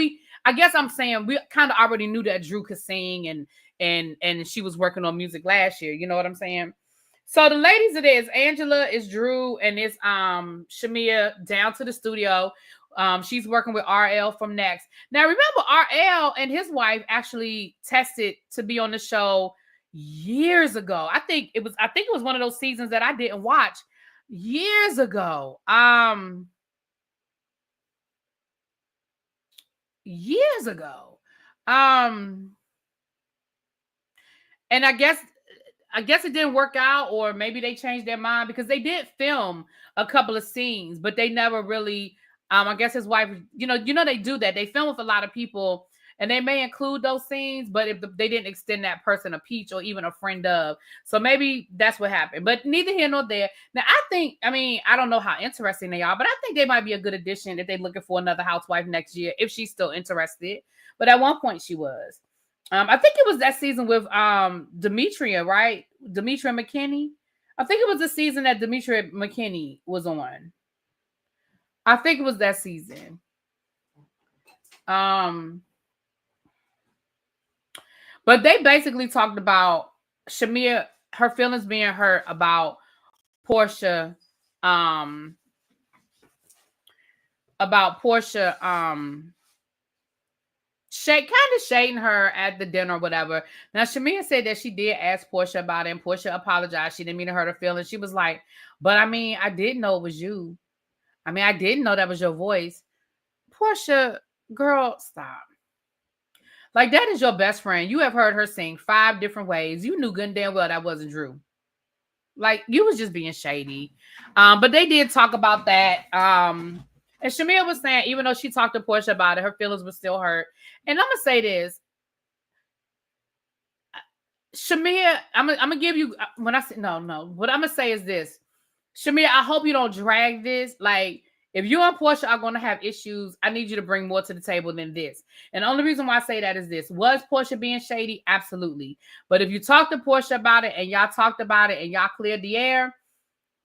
I guess I'm saying we kind of already knew that Drew could sing and she was working on music last year. You know what I'm saying? So the ladies, it is Angela, is Drew, and it's Shamia down to the studio. She's working with RL from Next. Now remember, RL and his wife actually tested to be on the show years ago. I think it was one of those seasons that I didn't watch years ago. Years ago. And I guess it didn't work out, or maybe they changed their mind because they did film a couple of scenes, but they never really, I guess his wife, they do that. They film with a lot of people and they may include those scenes, but if they didn't extend that person a peach or even a friend of, so maybe that's what happened. But neither here nor there. Now, I don't know how interesting they are, but I think they might be a good addition if they're looking for another housewife next year, if she's still interested. But at one point she was. I think it was that season with Demetria, right? Demetria McKinney. I think it was the season that Demetria McKinney was on. I think it was that season. But they basically talked about Shamia, her feelings being hurt about Porsha, kind of shading her at the dinner or whatever. Now, Shamia said that she did ask Porsha about it, and Porsha apologized. She didn't mean to hurt her feelings. She was like, but I mean, I did know it was you. I mean, I didn't know that was your voice. Porsha, girl, stop. Like, that is your best friend. You have heard her sing 5 different ways. You knew good and damn well that wasn't Drew. Like, you was just being shady. But they did talk about that. And Shamia was saying, even though she talked to Porsha about it, her feelings were still hurt. And I'm going to say this. Shamia, I'm going to give you, when I say, no. What I'm going to say is this. Shamia, I hope you don't drag this. Like, if you and Porsha are going to have issues, I need you to bring more to the table than this. And the only reason why I say that is this. Was Porsha being shady? Absolutely. But if you talk to Porsha about it and y'all talked about it and y'all cleared the air,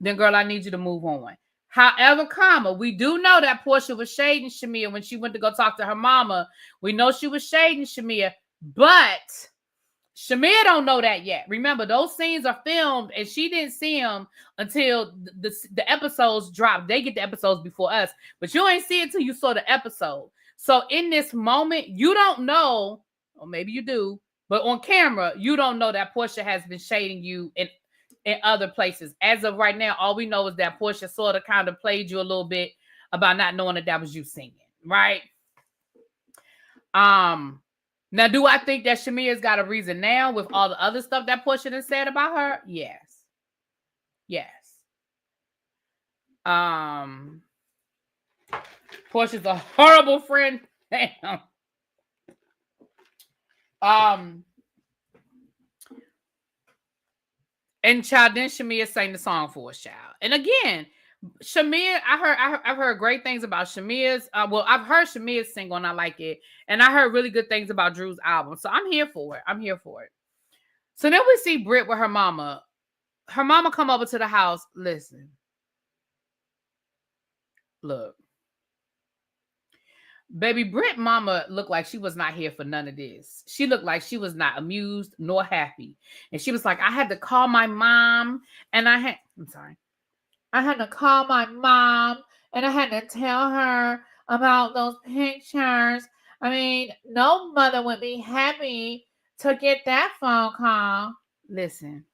then, girl, I need you to move on. However, we do know that Porsha was shading Shamia when she went to go talk to her mama. We know she was shading Shamia, but Shamia don't know that yet. Remember, those scenes are filmed, and she didn't see them until the episodes dropped. They get the episodes before us, but you ain't see it till you saw the episode. So in this moment, you don't know, or maybe you do, but on camera, you don't know that Porsha has been shading you in other places. As of right now, all we know is that Porsha sort of kind of played you a little bit about not knowing that was you singing, right? Now, do I think that Shamia's got a reason now with all the other stuff that Porsha has said about her? Yes. Porsha's a horrible friend. Damn. And child, then Shamia sang the song for us, child. And again, Shamia, I've heard great things about Shamia's. I've heard Shamia's single and I like it, and I heard really good things about Drew's album. So I'm here for it. So then we see Brit with her mama. Her mama come over to the house. Listen, look, baby, Brit mama looked like she was not here for none of this. She looked like she was not amused nor happy, and she was like, "I had to call my mom, and I had to call my mom and I had to tell her about those pictures. I mean, no mother would be happy to get that phone call." Listen.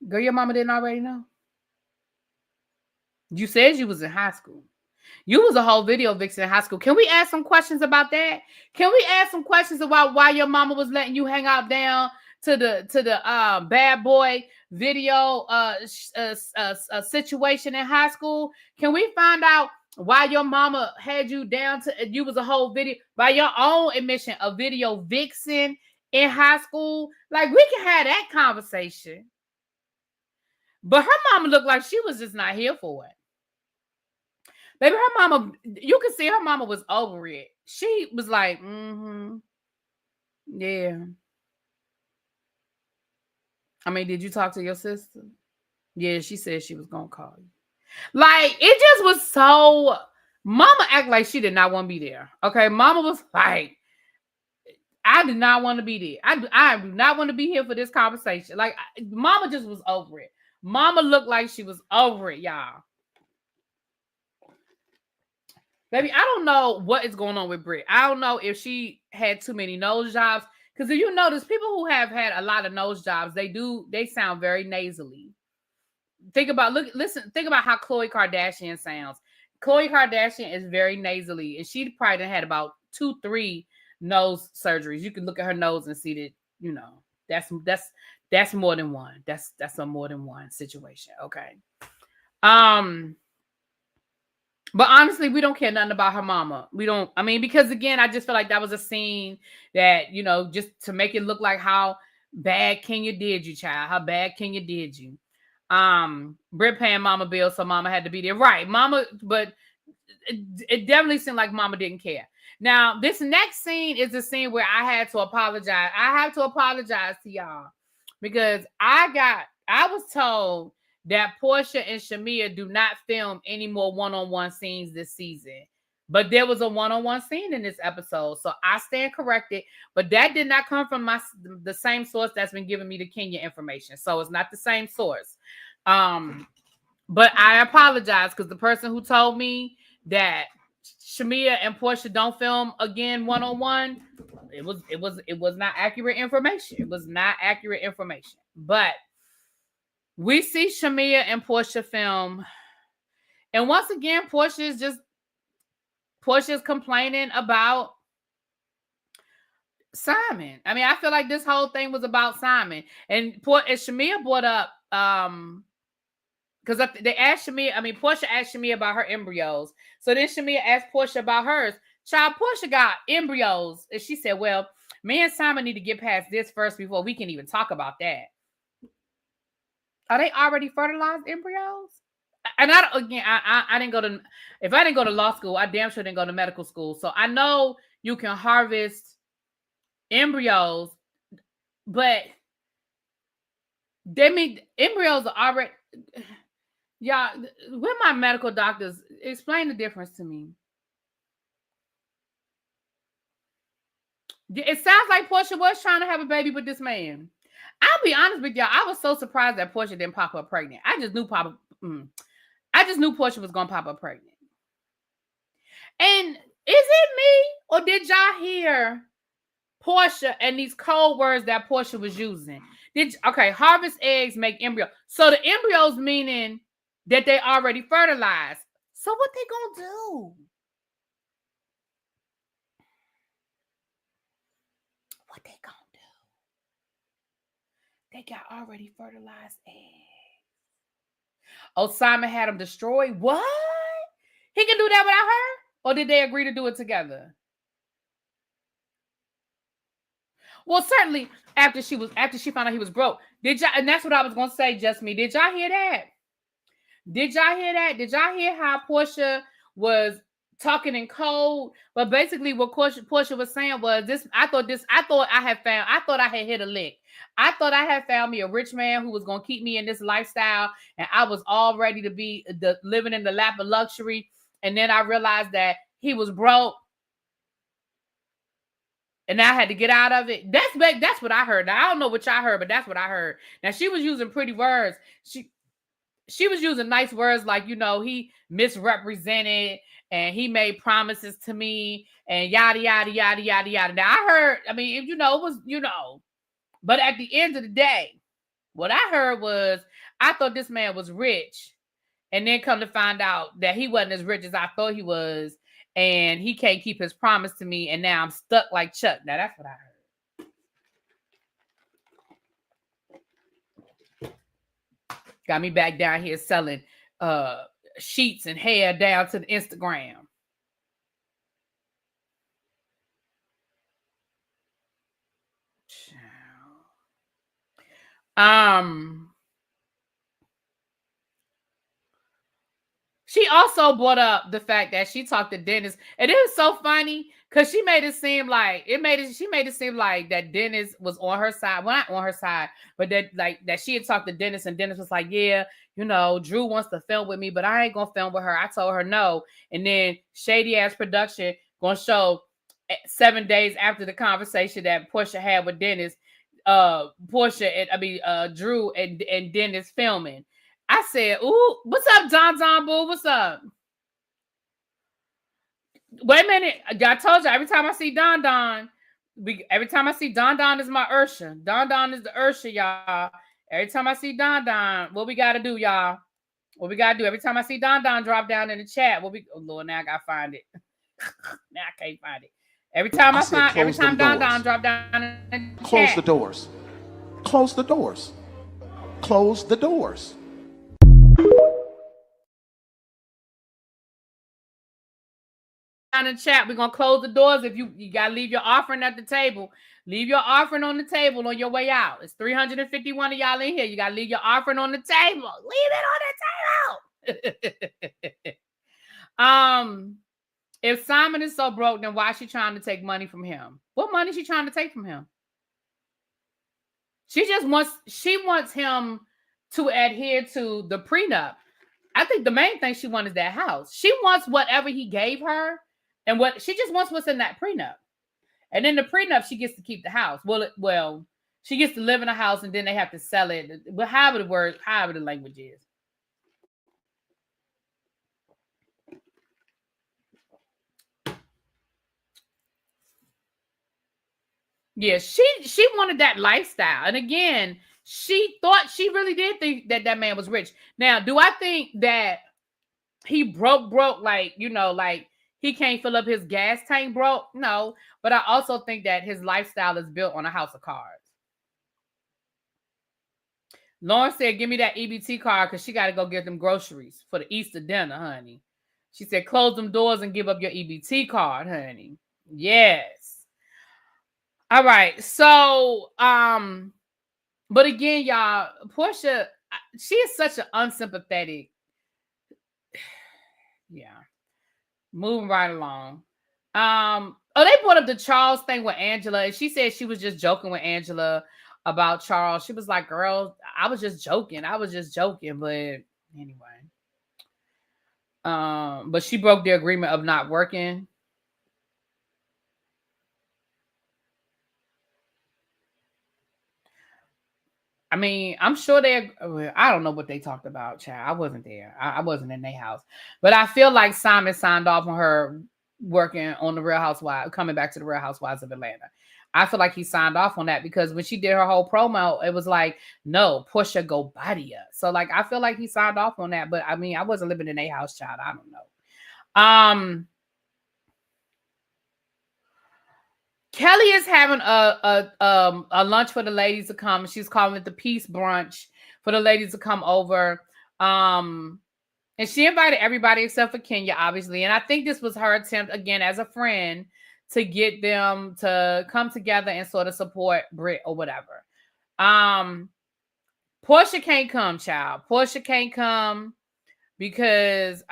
Girl, your mama didn't already know. You said you was in high school. You was a whole video vixen in high school. Can we ask some questions about that? Can we ask some questions about why your mama was letting you hang out down to the bad boy video situation in high school? Can we find out why your mama had you down to, you was a whole video, by your own admission, a video vixen in high school? Like, we can have that conversation. But her mama looked like she was just not here for it. Baby, her mama, you can see her mama was over it. She was like, yeah. I mean, did you talk to your sister? Yeah, she said she was going to call you. Like, it just was so, mama act like she did not want to be there. Okay, mama was like, I did not want to be there. I do not want to be here for this conversation. Like, mama just was over it. Mama looked like she was over it, y'all. Baby, I don't know what is going on with Brit. I don't know if she had too many nose jobs. Because if you notice, people who have had a lot of nose jobs, they sound very nasally. Think about how Khloe Kardashian sounds. Khloe Kardashian is very nasally, and she probably had about 2-3 nose surgeries. You can look at her nose and see that, you know, that's more than one. That's a more than one situation. Okay. But honestly, we don't care nothing about her mama. We don't. I mean, because again, I just feel like that was a scene that, you know, just to make it look like how bad Kenya did you, child. How bad Kenya did you. Brit paying mama bills, so mama had to be there. Right, mama, but it definitely seemed like mama didn't care. Now, this next scene is the scene where I had to apologize. I have to apologize to y'all because I was told that Porsha and Shamia do not film any more one-on-one scenes this season. But there was a one-on-one scene in this episode. So I stand corrected. But that did not come from the same source that's been giving me the Kenya information. So it's not the same source. But I apologize because the person who told me that Shamia and Porsha don't film again one-on-one, it was not accurate information. It was not accurate information. But we see Shamia and Porsha film. And once again, Porsha's complaining about Simon. I mean, I feel like this whole thing was about Simon. And Shamia brought up, because they asked Shamia, I mean, Porsha asked Shamia about her embryos. So then Shamia asked Porsha about hers. Child, Porsha got embryos. And she said, well, me and Simon need to get past this first before we can even talk about that. Are they already fertilized embryos? And I didn't go to, if I didn't go to law school, I damn sure didn't go to medical school. So I know you can harvest embryos, but they mean embryos are already, y'all, with my medical doctors, explain the difference to me. It sounds like Porsha was trying to have a baby with this man. I'll be honest with y'all. I was so surprised that Porsha didn't pop up pregnant. I just knew Porsha was gonna pop up pregnant. And is it me or did y'all hear Porsha and these code words that Porsha was using? Harvest eggs, make embryo. So the embryos meaning that they already fertilized. So what they gonna do? What they gonna do? They got already fertilized eggs. Oh, Simon had them destroyed? What? He can do that without her? Or did they agree to do it together? Well, certainly after she found out he was broke. And that's what I was gonna say, just me. Did y'all hear that? Did y'all hear how Porsha was talking in code? But basically what Porsha was saying was this. I thought I had hit a lick. I thought I had found me a rich man who was gonna keep me in this lifestyle, and I was all ready to be living in the lap of luxury. And then I realized that he was broke. And I had to get out of it. That's what I heard. Now, I don't know what y'all heard, but that's what I heard. Now, she was using pretty words. She was using nice words like, you know, he misrepresented and he made promises to me and yada, yada, yada, yada, yada. Now, I heard, I mean, you know, it was, you know. But at the end of the day, what I heard was, I thought this man was rich. And then come to find out that he wasn't as rich as I thought he was. And he can't keep his promise to me. And now I'm stuck like Chuck. Now, that's what I heard. Got me back down here selling sheets and hair down to the Instagram. She also brought up the fact that she talked to Dennis, and it was so funny because she made it seem like that Dennis was on her side. Well, not on her side, but that she had talked to Dennis, and Dennis was like, "Yeah, you know, Drew wants to film with me, but I ain't gonna film with her." I told her no, and then shady ass production gonna show 7 days after the conversation that Porsha had with Dennis, Drew and Dennis filming. I said, "Ooh, what's up, Don Boo? What's up?" Wait a minute. I told you, every time I see Don, is my Ursha. Don is the Ursha, y'all. Every time I see Don, what we got to do, y'all? What we got to do? Every time I see Don drop down in the chat, oh, Lord, now I got to find it. Now I can't find it. Every time Don drop down in the chat. Close the doors. Close the doors. Close the doors. in the chat. We're gonna close the doors. If you gotta leave your offering at the table, leave your offering on the table on your way out. It's 351 of y'all in here. You gotta leave your offering on the table. Leave it on the table. If Simon is so broke, then why is she trying to take money from him? What money is she trying to take from him? She wants him to adhere to the prenup. I think the main thing she wants is that house. She wants whatever he gave her, and what she just wants what's in that prenup. And in the prenup, she gets to keep the house. Well, she gets to live in a house, and then they have to sell it. But however the language is. Yeah, she wanted that lifestyle. And again, she thought she really did think that man was rich. Now, do I think that he broke, like, like he can't fill up his gas tank broke? No. But I also think that his lifestyle is built on a house of cards. Lauren said, give me that EBT card because she got to go get them groceries for the Easter dinner, honey. She said, close them doors and give up your EBT card, honey. Yes. All right. So, but again, y'all, Porsha, she is such an unsympathetic. Yeah. Moving right along. They brought up the Charles thing with Angela, and she said she was just joking with Angela about Charles. She was like, girl, I was just joking. But anyway. But she broke the agreement of not working. I mean, I'm sure I don't know what they talked about, child. I wasn't there. I wasn't in their house. But I feel like Simon signed off on her working on the Real Housewives, coming back to the Real Housewives of Atlanta. I feel like he signed off on that because when she did her whole promo, it was like, no, Porsha go body ya. So like, I feel like he signed off on that. But I mean, I wasn't living in their house, child. I don't know. Kelly is having a lunch for the ladies to come. She's calling it the Peace Brunch for the ladies to come over. And she invited everybody except for Kenya, obviously. And I think this was her attempt, again, as a friend, to get them to come together and sort of support Brit or whatever. Porsha can't come, child. Porsha can't come because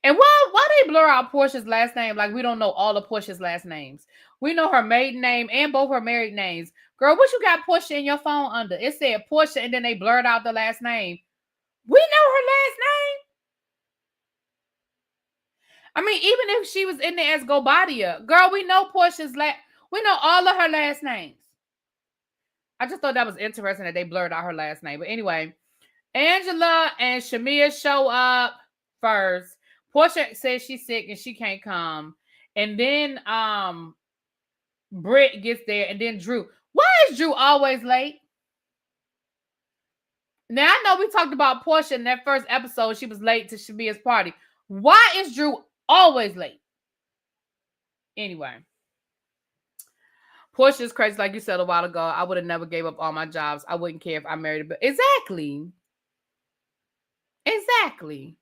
and why they blur out Porsha's last name? Like, we don't know all of Porsha's last names. We know her maiden name and both her married names. Girl, what you got Porsha in your phone under? It said Porsha, and then they blurred out the last name. We know her last name. I mean, even if she was in there as Gobadia, girl, we know Porsha's we know all of her last names. I just thought that was interesting that they blurred out her last name. But anyway, Angela and Shamia show up first. Porsha says she's sick and she can't come. And then Brit gets there, and then Drew. Why is Drew always late? Now, I know we talked about Porsha in that first episode. She was late to Shamia's party. Why is Drew always late? Anyway. Porsha is crazy, like you said a while ago. I would have never gave up all my jobs. I wouldn't care if I married a bitch. Exactly.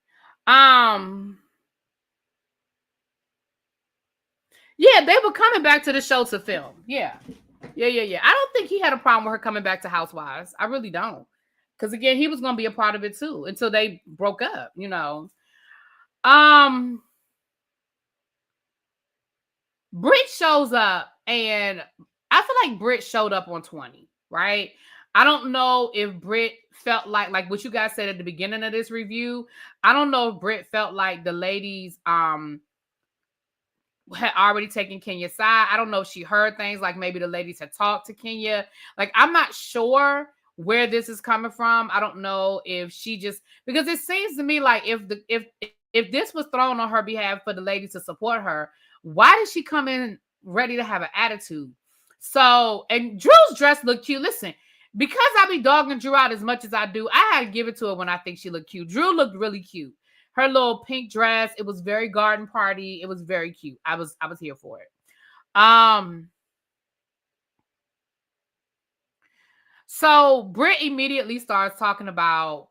Yeah, they were coming back to the show to film. Yeah. I don't think he had a problem with her coming back to Housewives. I really don't. Because again, he was going to be a part of it too until they broke up, Brit shows up, and I feel like Brit showed up on 20, right? I don't know if Brit felt like what you guys said at the beginning of this review. I don't know if Brit felt like the ladies had already taken Kenya's side. I don't know if she heard things like maybe the ladies had talked to Kenya. Like, I'm not sure where this is coming from. I don't know if she just, because it seems to me like if this was thrown on her behalf for the ladies to support her, why did she come in ready to have an attitude? So, and Drew's dress looked cute. Listen, because I be dogging Drew out as much as I do, I had to give it to her when I think she looked cute. Drew looked really cute. Her little pink dress, it was very garden party. It was very cute. I was here for it. So Brit immediately starts talking about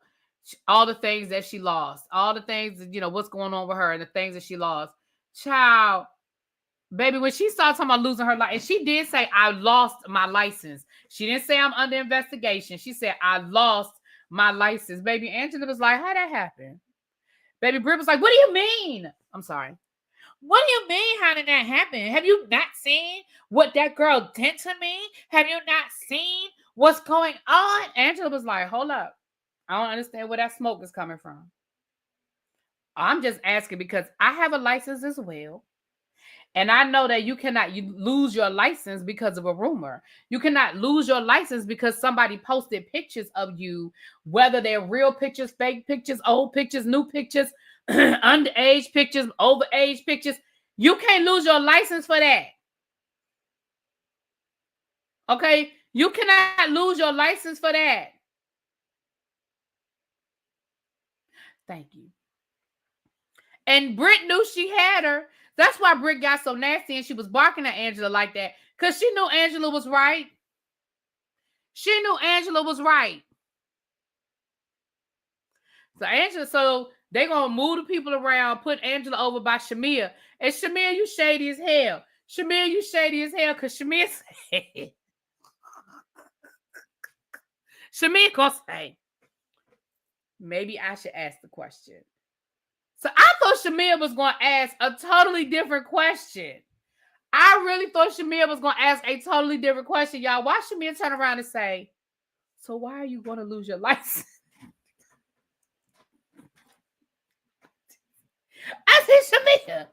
all the things that she lost, all the things, what's going on with her and the things that she lost. Child, baby, when she started talking about losing her license, and she did say, I lost my license. She didn't say I'm under investigation. She said, I lost my license. Baby, Angela was like, how'd that happen? Baby, Brit was like, what do you mean? I'm sorry. What do you mean? How did that happen? Have you not seen what that girl did to me? Have you not seen what's going on? Angela was like, hold up. I don't understand where that smoke is coming from. I'm just asking because I have a license as well. And I know that you cannot lose your license because of a rumor. You cannot lose your license because somebody posted pictures of you, whether they're real pictures, fake pictures, old pictures, new pictures, underage pictures, overage pictures. You can't lose your license for that. Okay? You cannot lose your license for that. Thank you. And Brit knew she had her. That's why Brit got so nasty and she was barking at Angela like that. Because she knew Angela was right. She knew Angela was right. So they gonna move the people around, put Angela over by Shamia. And Shamia, you shady as hell. Shamia, you shady as hell. Because Shamia said, Shamia gonna say, maybe I should ask the question. So I thought Shamia was gonna ask a totally different question. I really thought Shamia was gonna ask a totally different question, y'all. Why Shamia turn around and say, so why are you gonna lose your license? I said, Shamia,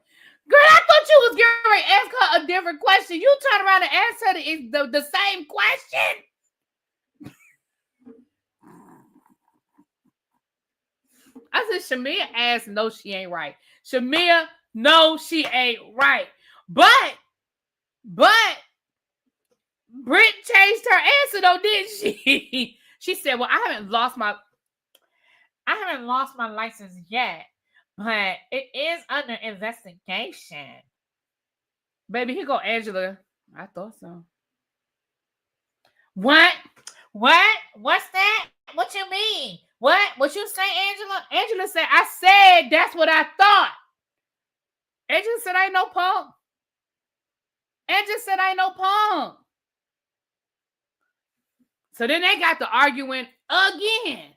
girl, I thought you was getting ready to ask her a different question. You turn around and ask her the same question. I said, Shamia asked, no, she ain't right. Shamia, no, she ain't right. But Brit changed her answer though, didn't she? She said, well, I haven't lost my license yet, but it is under investigation. Baby, here go Angela. I thought so. What? What's that? What you mean? What you say, Angela? Angela said, I said that's what I thought. Angela said, I ain't no punk. Angela said, I ain't no punk. So then they got to arguing again.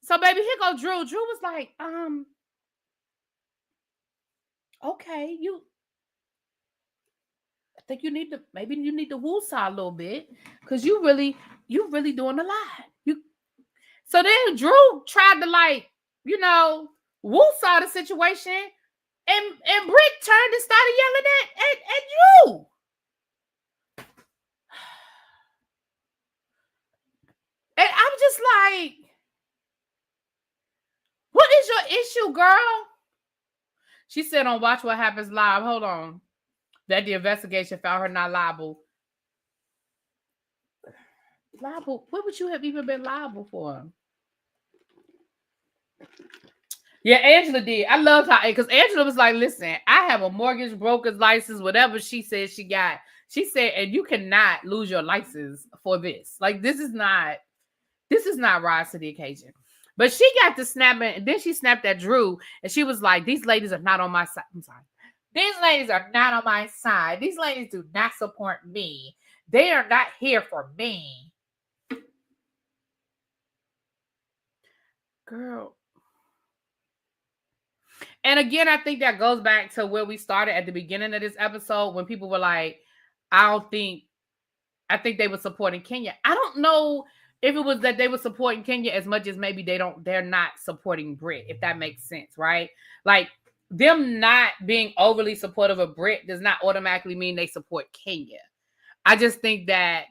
So, baby, here go Drew. Drew was like, okay, I think you need to woosah a little bit because you really doing a lot. So then Drew tried to woosah the situation, and Brit turned and started yelling at Drew. And I'm just like, what is your issue, girl? She said on Watch What Happens Live, hold on, that the investigation found her not liable. Liable? What would you have even been liable for? Yeah, Angela did. I loved how, because Angela was like, listen, I have a mortgage broker's license, whatever she said she got. She said, and you cannot lose your license for this. Like, this is not rise to the occasion. But she got to snapping, and then she snapped at Drew, and she was like, these ladies are not on my side. I'm sorry. These ladies are not on my side. These ladies do not support me. They are not here for me. Girl. And again, I think that goes back to where we started at the beginning of this episode when people were like, I think they were supporting Kenya. I don't know if it was that they were supporting Kenya as much as maybe they're not supporting Brit, if that makes sense, right? Like, them not being overly supportive of Brit does not automatically mean they support Kenya. I just think that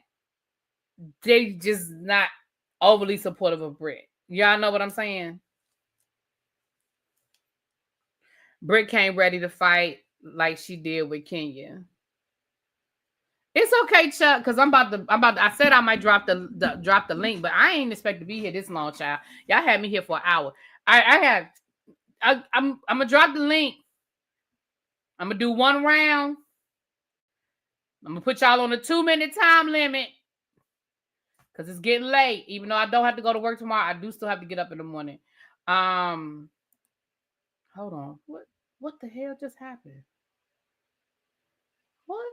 they just not overly supportive of Brit. Y'all know what I'm saying? Brit came ready to fight like she did with Kenya. It's okay, Chuck, because I said I might drop the link, but I ain't expect to be here this long, child. Y'all had me here for an hour. I'm gonna drop the link. I'm gonna do one round. I'm gonna put y'all on a 2-minute time limit because it's getting late. Even though I don't have to go to work tomorrow, I do still have to get up in the morning. Hold on. What the hell just happened? What?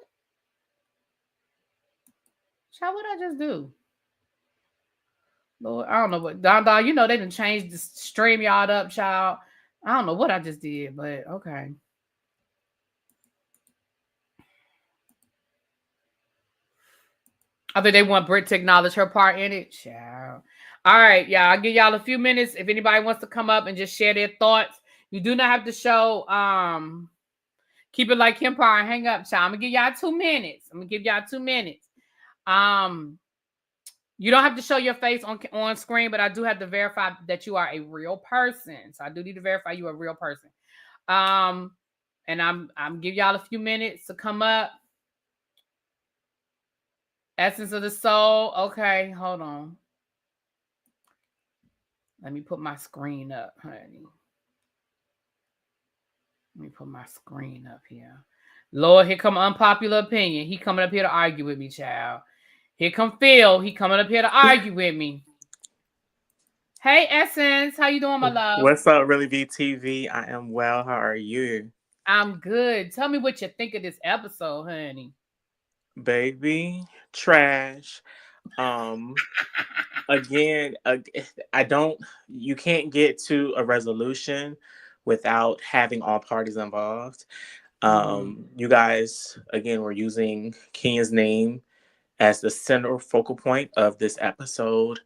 Child, what I just do? Lord, I don't know what Don. You know they done changed the stream y'all up, child. I don't know what I just did, but okay. I think they want Brit to acknowledge her part in it. Child. All right, yeah, I'll give y'all a few minutes. If anybody wants to come up and just share their thoughts, you do not have to show keep it like Empire and hang up, child. I'm gonna give y'all 2 minutes. I'm gonna give y'all 2 minutes. Um, you don't have to show your face on screen, but I do have to verify that you are a real person. So I do need to verify you are a real person. Um, and I'm give y'all a few minutes to come up. Essence of the soul. Okay, hold on. Let me put my screen up, honey. Let me put my screen up here. Lord, here come unpopular opinion. He coming up here to argue with me, child. Here come Phil. He coming up here to argue with me. Hey, Essence. How you doing, my love? What's up, ReallyBTV? I am well. How are you? I'm good. Tell me what you think of this episode, honey. Baby, trash. Um, again, I don't, you can't get to a resolution without having all parties involved. You guys, again, were using Kenya's name as the center focal point of this episode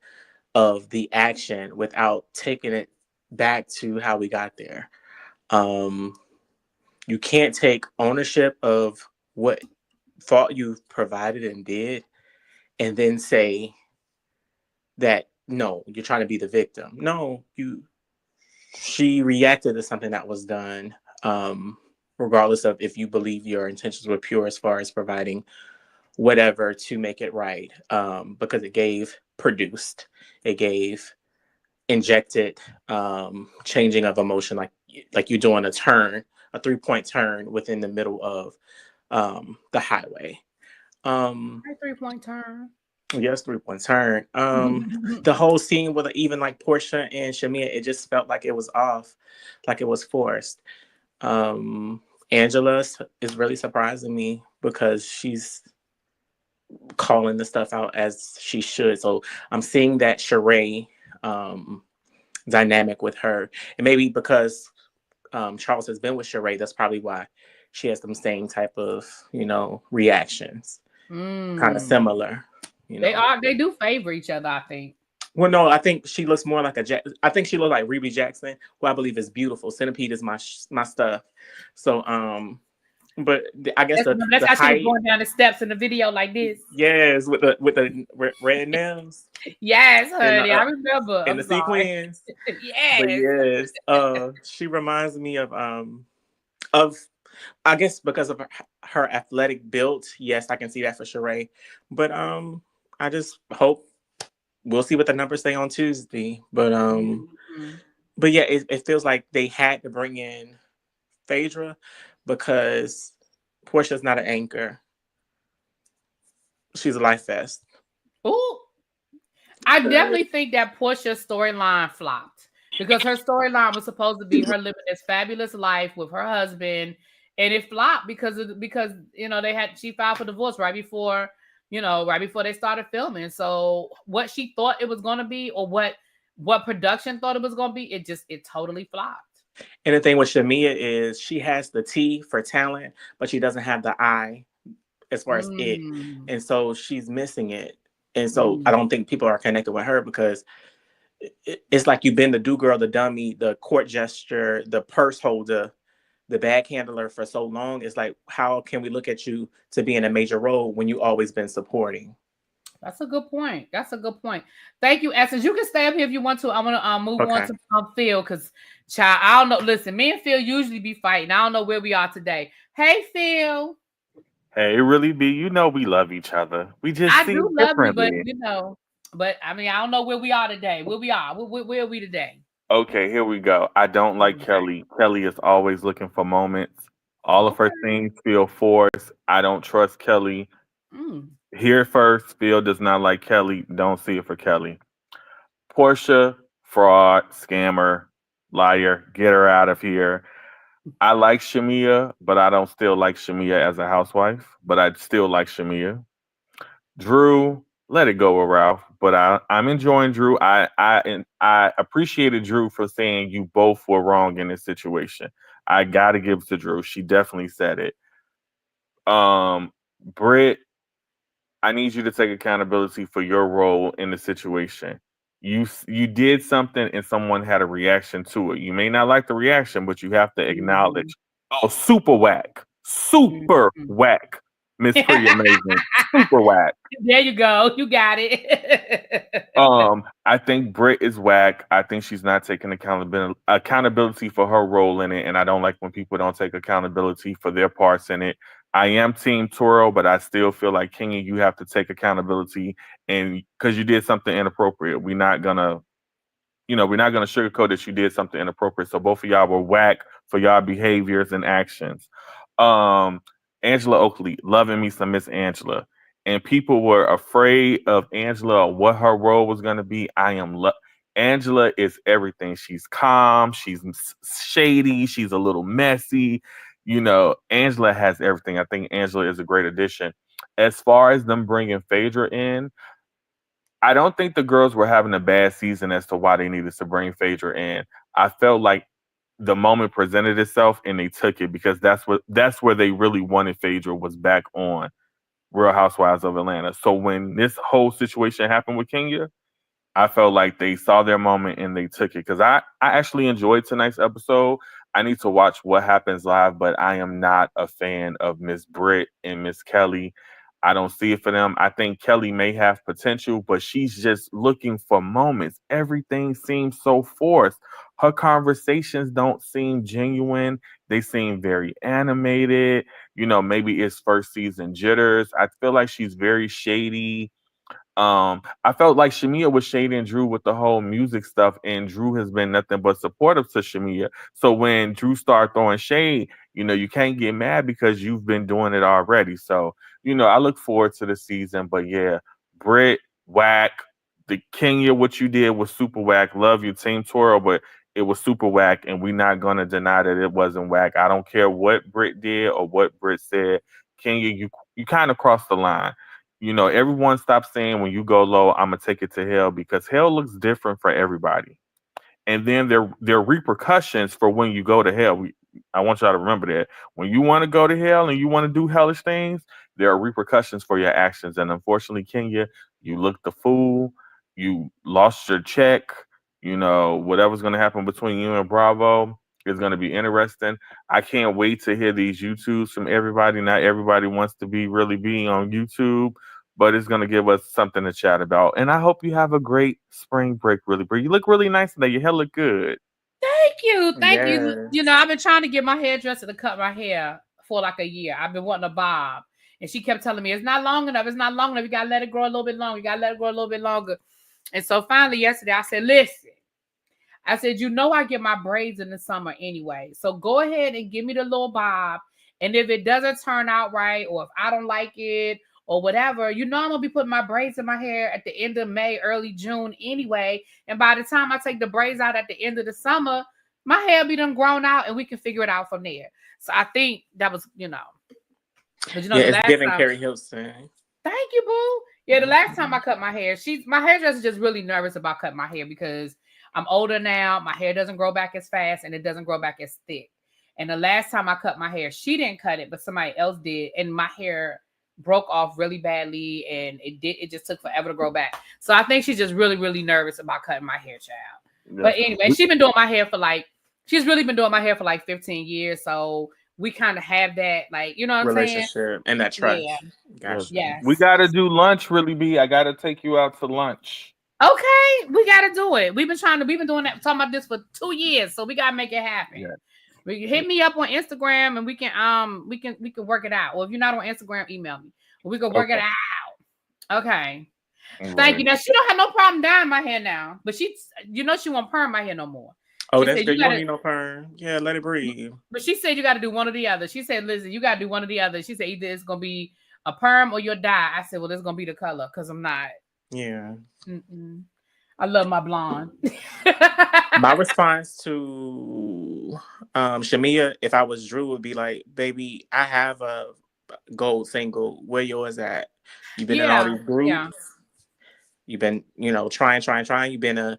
of the action without taking it back to how we got there. Um, you can't take ownership of what thought you've provided and did and then say that no, you're trying to be the victim. No, she reacted to something that was done, regardless of if you believe your intentions were pure as far as providing whatever to make it right, because it gave injected changing of emotion, like you're doing a 3-point turn within the middle of the highway. 3-point turn. Yes, 3-point turn. The whole scene with even like Porsha and Shamia, it just felt like it was off, like it was forced. Angela is really surprising me because she's calling the stuff out as she should. So I'm seeing that charade dynamic with her, and maybe because Charles has been with Sheree, that's probably why she has them same type of reactions, kind of similar. They do favor each other, I think. Well, no, I think she looks more like I think she looks like Rebe Jackson, who I believe is beautiful. Centipede is my stuff. So, but I guess that's the how she was height, going down the steps in the video like this. yes, with the red nails. Yes, honey, I remember. And I'm the sorry. sequins. But Yes. yes, she reminds me of I guess because of her athletic build. Yes, I can see that for Sheree. But I just hope we'll see what the numbers say on Tuesday. But yeah, it feels like they had to bring in Phaedra because Portia's not an anchor. She's a life vest. Ooh. I definitely think that Portia's storyline flopped because her storyline was supposed to be her living this fabulous life with her husband, and it flopped because she filed for divorce right before they started filming. So what she thought it was going to be, or what production thought it was going to be, it totally flopped. And the thing with Shamia is she has the T for talent, but she doesn't have the I as far as it, and so she's missing it. And so I don't think people are connected with her because it's like you've been the do girl, the dummy, the court gesture, the purse holder, the bag handler for so long. It's like, how can we look at you to be in a major role when you always been supporting? That's a good point. Thank you, Essence. You can stay up here if you want to. I'm gonna move on to Phil because, child, I don't know. Listen, me and Phil usually be fighting. I don't know where we are today. Hey, Phil. Hey, really, B, you know we love each other. We just I see do it love you, differently. but I mean, I don't know where we are today. Where we are? Where are we today? Okay, here we go. I don't like Kelly. Kelly is always looking for moments. All of her things feel forced. I don't trust Kelly. Here first, Phil does not like Kelly. Don't see it for Kelly. Portia, fraud, scammer, liar. Get her out of here. I like Shamia, but I don't still like Shamia as a housewife. But I still like Shamia. Drew, let it go with Ralph. But I'm enjoying Drew. I appreciated Drew for saying you both were wrong in this situation. I gotta give it to Drew. She definitely said it. Brit, I need you to take accountability for your role in the situation. You did something and someone had a reaction to it. You may not like the reaction, but you have to Mhm. acknowledge. Oh, super whack, super Mhm. whack, Miss Pretty Amazing, super whack. There you go. You got it. I think Brit is whack. I think she's not taking accountability for her role in it, and I don't like when people don't take accountability for their parts in it. I am Team Toro, but I still feel like Kenya, you have to take accountability, and because you did something inappropriate, we're not gonna sugarcoat that you did something inappropriate. So both of y'all were whack for y'all behaviors and actions. Um, Angela Oakley, loving me some Miss Angela, and people were afraid of Angela or what her role was gonna be. Angela is everything. She's calm. She's shady. She's a little messy. Angela has everything. I think Angela is a great addition. As far as them bringing Phaedra in, I don't think the girls were having a bad season as to why they needed to bring Phaedra in. I felt like the moment presented itself and they took it because that's where they really wanted Phaedra was back on Real Housewives of Atlanta. So when this whole situation happened with Kenya, I felt like they saw their moment and they took it because I actually enjoyed tonight's episode. I need to watch what happens live, but I am not a fan of Miss Britt and Miss Kelly. I don't see it for them. I think Kelly may have potential, but she's just looking for moments. Everything seems so forced. Her conversations don't seem genuine. They seem very animated. Maybe it's first season jitters. I feel like she's very shady. I felt like Shamia was shading Drew with the whole music stuff, and Drew has been nothing but supportive to Shamia. So when Drew started throwing shade, you can't get mad because you've been doing it already. So, I look forward to the season. But yeah, Britt, whack. The Kenya, what you did was super whack. Love you, Team Toro, but it was super whack, and we're not gonna deny that it wasn't whack. I don't care what Britt did or what Britt said. Kenya, you kind of crossed the line. Everyone stops saying when you go low, I'm gonna take it to hell because hell looks different for everybody. And then there are repercussions for when you go to hell. I want y'all to remember that when you want to go to hell and you want to do hellish things, there are repercussions for your actions. And unfortunately, Kenya, you looked the fool. You lost your check. Whatever's going to happen between you and Bravo is going to be interesting. I can't wait to hear these YouTubes from everybody. Not everybody wants to be really being on YouTube, but it's going to give us something to chat about. And I hope you have a great spring break, really. But you look really nice today. Your hair look good. Thank you. Thank you. Yes. I've been trying to get my hairdresser to cut my hair for like a year. I've been wanting a bob. And she kept telling me, it's not long enough. It's not long enough. You got to let it grow a little bit longer. You got to let it grow a little bit longer. And so finally yesterday, I said, listen. I said, I get my braids in the summer anyway. So go ahead and give me the little bob. And if it doesn't turn out right, or if I don't like it, or whatever, I'm gonna be putting my braids in my hair at the end of May, early June anyway. And by the time I take the braids out at the end of the summer, my hair be done grown out and we can figure it out from there. So I think that was, but Yeah, the it's last giving time. Carrie Hilson. Thank you, boo. Yeah, the last time I cut my hair, my hairdresser is just really nervous about cutting my hair because I'm older now. My hair doesn't grow back as fast and it doesn't grow back as thick. And the last time I cut my hair, she didn't cut it, but somebody else did. And my hair broke off really badly and it just took forever to grow back. So I think she's just really, really nervous about cutting my hair, child. Yes. But anyway, she's been doing my hair she's really been doing my hair for like 15 years. So we kind of have that, like, you know what I'm saying? Relationship and that trust. Yeah. Gotcha. Yes. We got to do lunch, really, B. I got to take you out to lunch. Okay, we got to do it. We've been doing that, talking about this for 2 years, so we got to make it happen. Yeah. Hit me up on Instagram and we can work it out. Or if you're not on Instagram, email me. We can work it out. Okay. Right. Thank you. Now she don't have no problem dyeing my hair now, but she won't perm my hair no more. Oh, she that's good. You don't need no perm. Yeah, let it breathe. But she said you got to do one or the other. She said, listen, you got to do one or the other. She said either it's gonna be a perm or your dye. I said, well, it's gonna be the color because I'm not. Yeah. I love my blonde. My response to Shamia, if I was Drew, would be like, "Baby, I have a gold single. Where yours at? You've been in all Yeah, these groups. yeah. You've been, trying. You've been an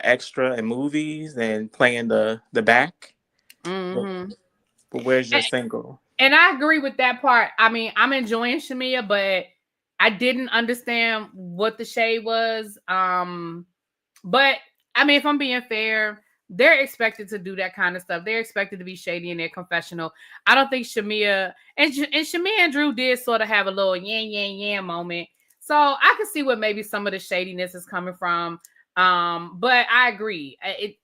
extra in movies and playing the back. But, Mm-hmm. but where's your single?" And I agree with that part. I mean, I'm enjoying Shamia, but I didn't understand what the shade was. But I mean, if I'm being fair, they're expected to do that kind of stuff. They're expected to be shady in their confessional. I don't think Shamia and Shamia and Drew did sort of have a little yan moment. So I can see where maybe some of the shadiness is coming from. But I agree.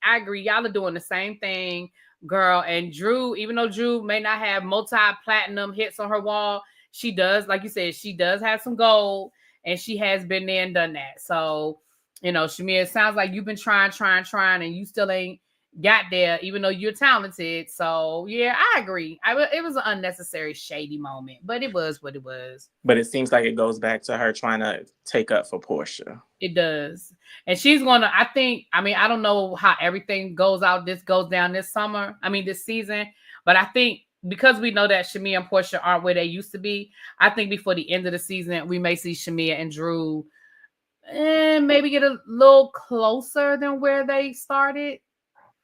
I agree. Y'all are doing the same thing, girl. And Drew, even though Drew may not have multi-platinum hits on her wall, she does, like you said, she does have some gold, and she has been there and done that. So, Shamia, it sounds like you've been trying, and you still ain't got there, even though you're talented. So, yeah, I agree. It was an unnecessary shady moment, but it was what it was. But it seems like it goes back to her trying to take up for Porsha. It does. And she's going to, I don't know how everything goes down this season, but I think because we know that Shamia and Porsha aren't where they used to be, I think before the end of the season, we may see Shamia and Drew maybe get a little closer than where they started.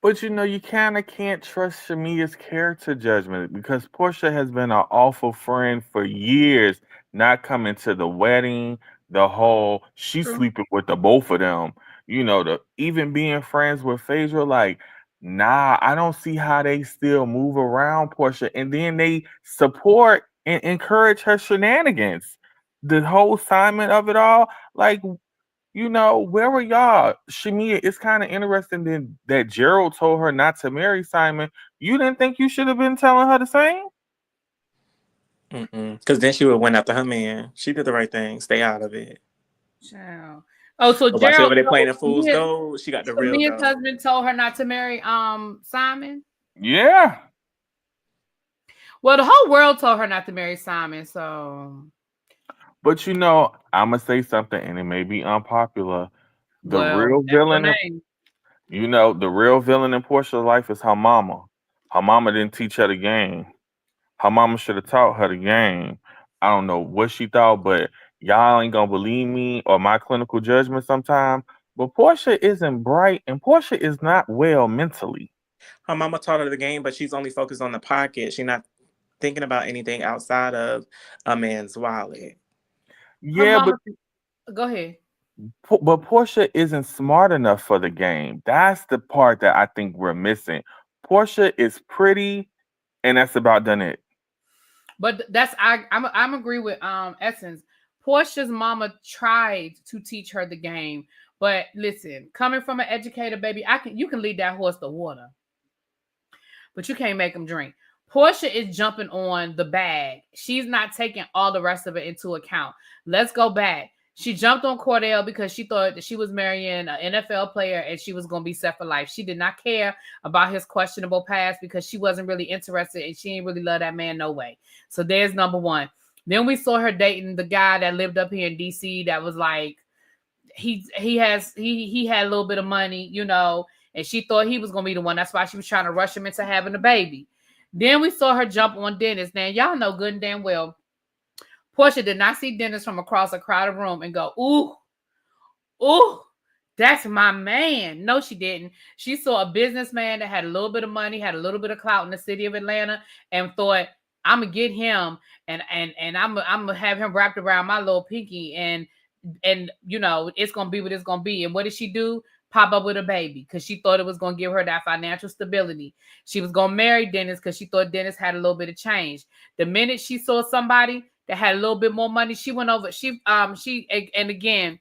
But you kind of can't trust Shamia's character judgment because Portia has been an awful friend for years, not coming to the wedding, the whole she's True. sleeping with the both of them. The even being friends with Phaedra, like, nah, I don't see how they still move around Portia. And then they support and encourage her shenanigans. The whole Simon of it all, like, where were y'all? Shamia, it's kind of interesting that Gerald told her not to marry Simon. You didn't think you should have been telling her the same? Because then she would went after her man. She did the right thing. Stay out of it. Child. Oh, so While she Gerald, over there playing the fool's gold, she got the real Mia's gold. husband told her not to marry Simon. Yeah. Well, the whole world told her not to marry Simon, so. But I'm gonna say something, and it may be unpopular. The real villain, the real villain in Portia's life is her mama. Her mama didn't teach her the game. Her mama should have taught her the game. I don't know what she thought, but y'all ain't gonna believe me or my clinical judgment sometime. But Portia isn't bright, and Portia is not well mentally. Her mama taught her the game, but she's only focused on the pocket. She's not thinking about anything outside of a man's wallet. Yeah, but go ahead. But Portia isn't smart enough for the game. That's the part that I think we're missing. Portia is pretty, and that's about done it. But I'm agree with Essence. Portia's mama tried to teach her the game, but listen, coming from an educator, baby, you can lead that horse to water, but you can't make him drink. Porsha is jumping on the bag. She's not taking all the rest of it into account. Let's go back. She jumped on Cordell because she thought that she was marrying an NFL player and she was going to be set for life. She did not care about his questionable past because she wasn't really interested and she didn't really love that man no way. So there's number one. Then we saw her dating the guy that lived up here in DC that was like, he had a little bit of money, and she thought he was going to be the one. That's why she was trying to rush him into having a baby. Then we saw her jump on Dennis. Now, y'all know good and damn well, Porsha did not see Dennis from across a crowded room and go, ooh, that's my man. No, she didn't. She saw a businessman that had a little bit of money, had a little bit of clout in the city of Atlanta, and thought, I'm going to get him, and I'm going to have him wrapped around my little pinky, and it's going to be what it's going to be. And what did she do? Pop up with a baby because she thought it was going to give her that financial stability. She was going to marry Dennis because she thought Dennis had a little bit of change. The minute she saw somebody that had a little bit more money, she went over. And again,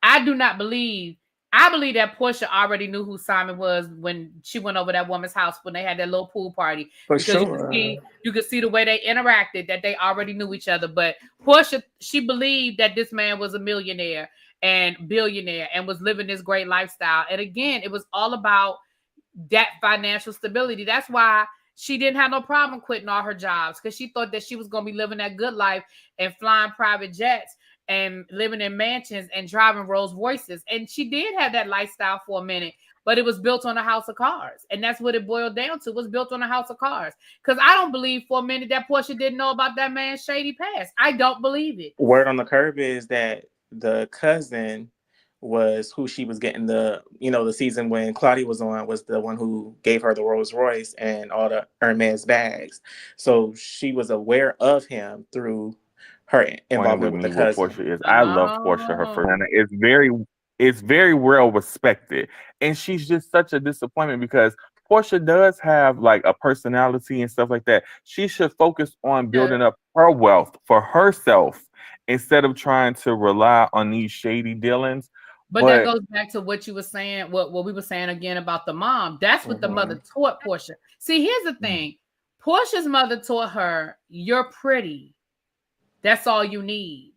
I believe that Porsha already knew who Simon was when she went over that woman's house when they had that little pool party. For sure. You could see the way they interacted, that they already knew each other. But Porsha, she believed that this man was a millionaire and billionaire and was living this great lifestyle. And again, it was all about that financial stability. That's why she didn't have no problem quitting all her jobs, because she thought that she was going to be living that good life and flying private jets and living in mansions and driving Rolls Royces. And she did have that lifestyle for a minute, but it was built on a house of cards. And that's what it boiled down to, was built on a house of cards. Because I don't believe for a minute that Porsha didn't know about that man's shady past. I don't believe it. Word on the curb is that the cousin was who she was getting the season when Claudia was on, was the one who gave her the Rolls Royce and all the Hermes bags. So she was aware of him through her involvement with the what cousin. Porsha is. I love Porsha. Her persona it's very well respected, and she's just such a disappointment because Porsha does have like a personality and stuff like that. She should focus on building up her wealth for herself instead of trying to rely on these shady dealings. But that goes back to what you were saying, what we were saying again about the mom. That's what the mother taught Porsha. See, here's the thing. Porsha's mother taught her, you're pretty. That's all you need.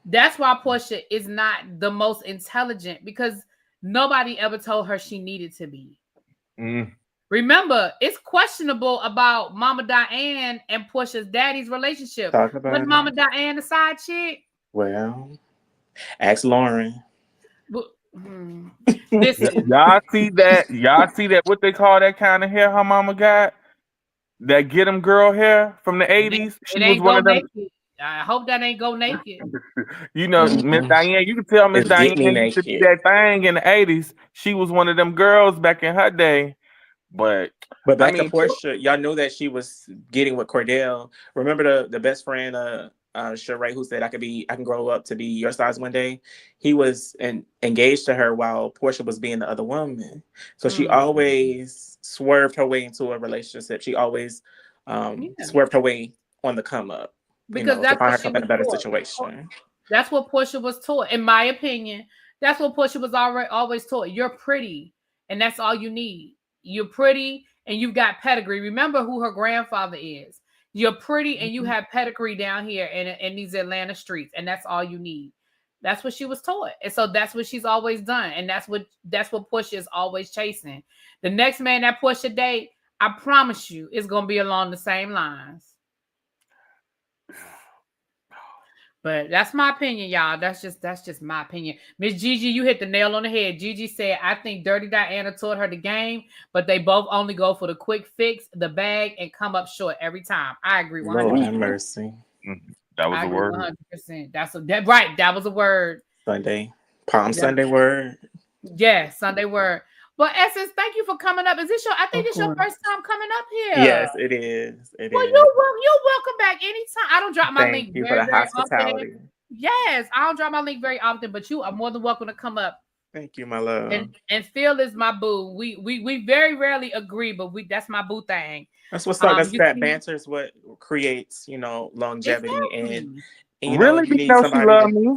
That's why Porsha is not the most intelligent, because nobody ever told her she needed to be. Remember, it's questionable about Mama Diane and Porsha's daddy's relationship. But Mama Diane the side chick? Well, ask Lauren. Y'all see that? Y'all see that? What they call that kind of hair her mama got? That get 'em girl hair from the 80s. She was one of them. Naked. I hope that ain't go naked. Miss Diane, you can tell Miss Diane used to be that thing in the 80s. She was one of them girls back in her day. But back to Porsha, y'all know that she was getting with Cordell. Remember the best friend, Sheree, who said I can grow up to be your size one day. He was engaged to her while Porsha was being the other woman. So she always swerved her way into a relationship. She always swerved her way on the come up, because to find herself in a better situation. That's what Porsha was taught, in my opinion. That's what Porsha was always taught. You're pretty, and that's all you need. You're pretty, and you've got pedigree. Remember who her grandfather is. You're pretty, and you have pedigree down here in these Atlanta streets, and that's all you need. That's what she was taught, and so that's what she's always done, and that's what Porsha is always chasing. The next man that Porsha date, I promise you, is gonna be along the same lines. But that's my opinion, y'all. That's just my opinion. Miss Gigi, you hit the nail on the head. Gigi said, I think Dirty Diana taught her the game, but they both only go for the quick fix, the bag, and come up short every time. I agree 100%. Lord have mercy. That was a word. 100%. Right. That was a word. Sunday. Sunday word. Yeah, Sunday word. Well, Essence, thank you for coming up. Is this I think this your first time coming up here. Yes, it is. You're welcome back anytime. I don't drop my link very hospitality. often. Yes, I don't drop my link very often, but you are more than welcome to come up. Thank you, my love. And Phil is my boo. We very rarely agree, but that's my boo thing. That's what's up. That banter is what creates, longevity. Exactly. And really, you know, she love me.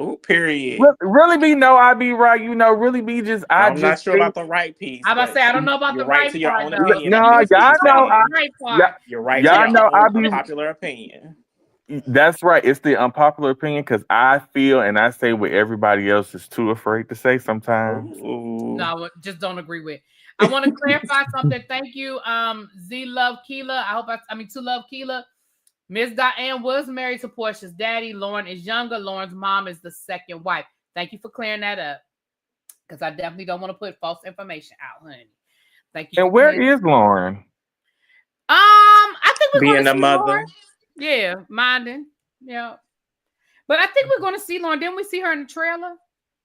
Oh, period. Really be no, I be right. Really be just. I'm not sure about the right piece. I'm about to say I don't know about the right to your part. Own opinion. No, y'all know. You're right. Y'all know I be unpopular opinion. That's right. It's the unpopular opinion because I feel and I say what everybody else is too afraid to say sometimes. Ooh. No, just don't agree with. I want to clarify something. Thank you, Z Love Keela. To Love Keela. Miss Diane was married to Porsha's daddy. Lauren is younger. Lauren's mom is the second wife. Thank you for clearing that up, because I definitely don't want to put false information out, honey. Thank you. And where is Lauren? I think we're being going to a mother. Lauren. Yeah, minding. Yeah, but I think we're going to see Lauren. Didn't we see her in the trailer?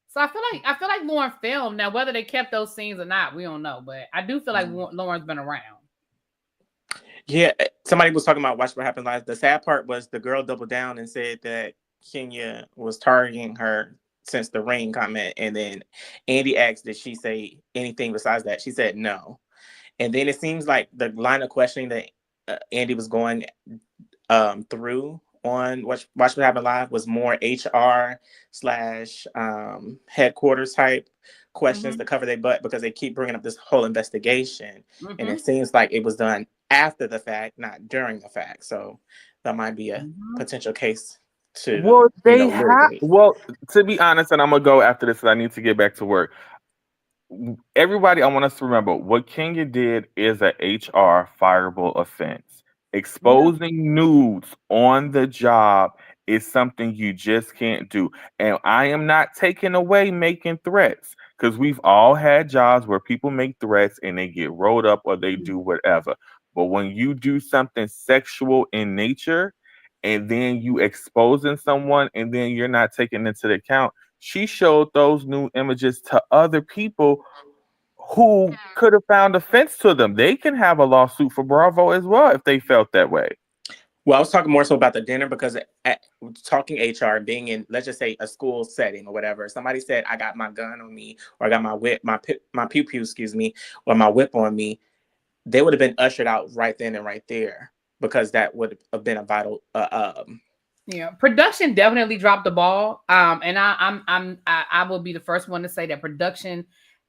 So I feel like Lauren filmed. Now, whether they kept those scenes or not, we don't know. But I do feel like Lauren's been around. Yeah, somebody was talking about Watch What Happens Live. The sad part was the girl doubled down and said that Kenya was targeting her since the ring comment. And then Andy asked, did she say anything besides that? She said no. And then it seems like the line of questioning that Andy was going through on Watch What Happens Live was more HR / headquarters type questions to cover their butt, because they keep bringing up this whole investigation. And it seems like it was done after the fact, not during the fact. So that might be a potential case to. Well, to be honest, and I'm gonna go after this, because I need to get back to work. Everybody, I want us to remember what Kenya did is a HR fireable offense. Exposing nudes on the job is something you just can't do. And I am not taking away making threats, because we've all had jobs where people make threats and they get rolled up or they do whatever. But when you do something sexual in nature and then you exposing someone and then you're not taking into account, she showed those new images to other people who could have found offense to them. They can have a lawsuit for Bravo as well if they felt that way. Well, I was talking more so about the dinner because talking HR, being in, let's just say, a school setting or whatever, somebody said, I got my gun on me, or I got my whip, my pew pew, excuse me, or my whip on me, they would have been ushered out right then and right there, because that would have been a vital. Yeah, production definitely dropped the ball. And I will be the first one to say that production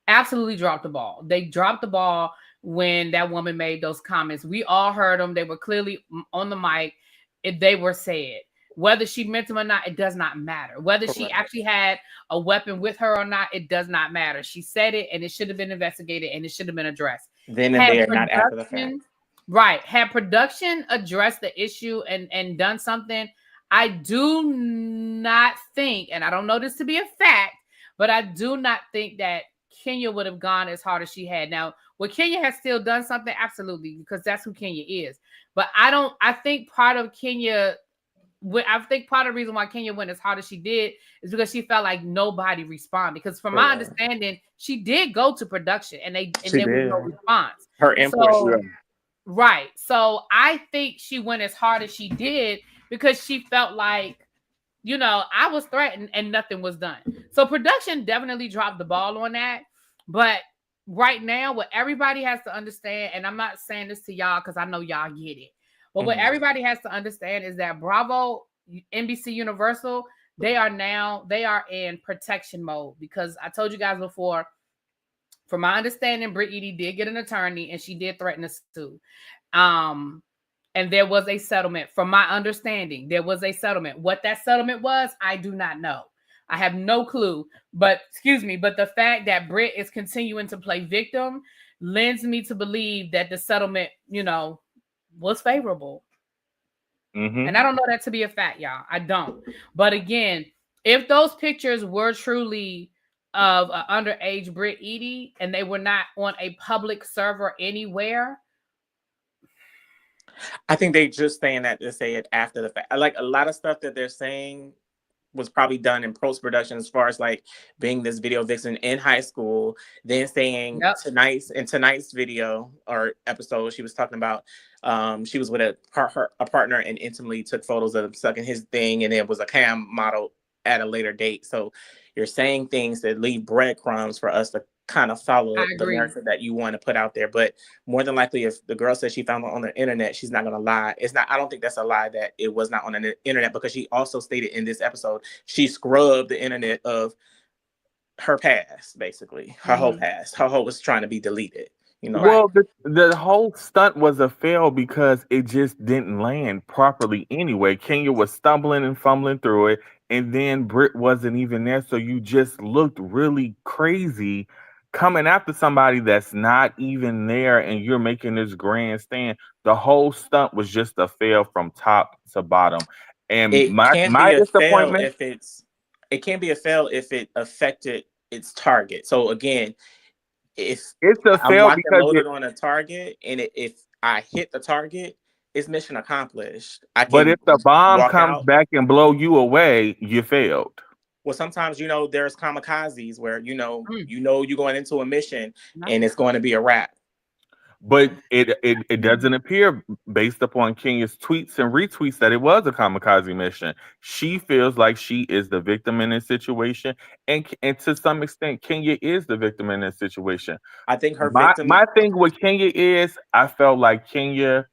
absolutely dropped the ball. They dropped the ball when that woman made those comments. We all heard them. They were clearly on the mic. If they were said, whether she meant them or not, it does not matter. Whether she actually had a weapon with her or not, it does not matter. She said it, and it should have been investigated, and it should have been addressed. Then and there, not after the fact. Right. Had production addressed the issue and done something, I do not think, and I don't know this to be a fact, but I do not think that Kenya would have gone as hard as she had. Now, would Kenya have still done something? Absolutely, because that's who Kenya is. But I think part of Kenya, I think part of the reason why Kenya went as hard as she did is because she felt like nobody responded. Because from my understanding, she did go to production and there was no response. Her input. Right. So I think she went as hard as she did because she felt like, I was threatened and nothing was done. So production definitely dropped the ball on that. But right now, what everybody has to understand, and I'm not saying this to y'all because I know y'all get it, but what everybody has to understand is that Bravo, NBC Universal, they are in protection mode, because I told you guys before, from my understanding, Brit did get an attorney and she did threaten to sue. And there was a settlement. From my understanding, there was a settlement. What that settlement was, I do not know. I have no clue. But the fact that Brit is continuing to play victim lends me to believe that the settlement, was favorable. Mm-hmm. And I don't know that to be a fact, y'all. I don't. But again, if those pictures were truly of an underage Brit Edie and they were not on a public server anywhere, I think they just saying that to say it after the fact. Like, a lot of stuff that they're saying was probably done in post-production, as far as like being this video vixen in high school, then saying tonight's video or episode, she was talking about she was with a partner and intimately took photos of him sucking his thing, and it was a cam model at a later date. So you're saying things that leave breadcrumbs for us to kind of follow the narrative that you want to put out there. But more than likely, if the girl says she found it on the internet, she's not going to lie. I don't think that's a lie that it was not on the internet, because she also stated in this episode, she scrubbed the internet of her past, basically. Her whole past. Her whole was trying to be deleted. Well, the whole stunt was a fail because it just didn't land properly anyway. Kenya was stumbling and fumbling through it, and then Brit wasn't even there, so you just looked really crazy coming after somebody that's not even there, and you're making this grandstand. The whole stunt was just a fail from top to bottom. And my disappointment, it can't be a fail if it affected its target. So again, if it's a fail I'm because loaded on a target, and if I hit the target, it's mission accomplished. But if the bomb comes back and blow you away, you failed. Well, sometimes, there's kamikazes where, you're going into a mission and it's going to be a wrap. But it doesn't appear, based upon Kenya's tweets and retweets, that it was a kamikaze mission. She feels like she is the victim in this situation, and to some extent, Kenya is the victim in this situation. I think my thing with Kenya is, I felt like Kenya,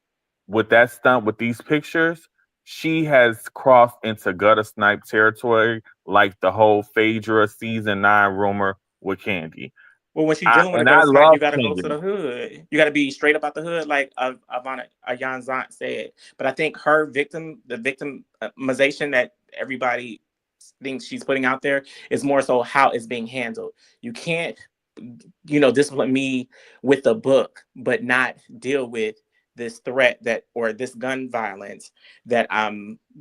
with that stunt, with these pictures, she has crossed into gutter snipe territory, like the whole Phaedra season 9 rumor with Candy. Well, when she's dealing with a gutter snipe, you got to go to the hood. You got to be straight up out the hood, like Ivana Ayanzant said. But I think the victimization that everybody thinks she's putting out there is more so how it's being handled. You can't, discipline me with the book, but not deal with this threat that, or this gun violence that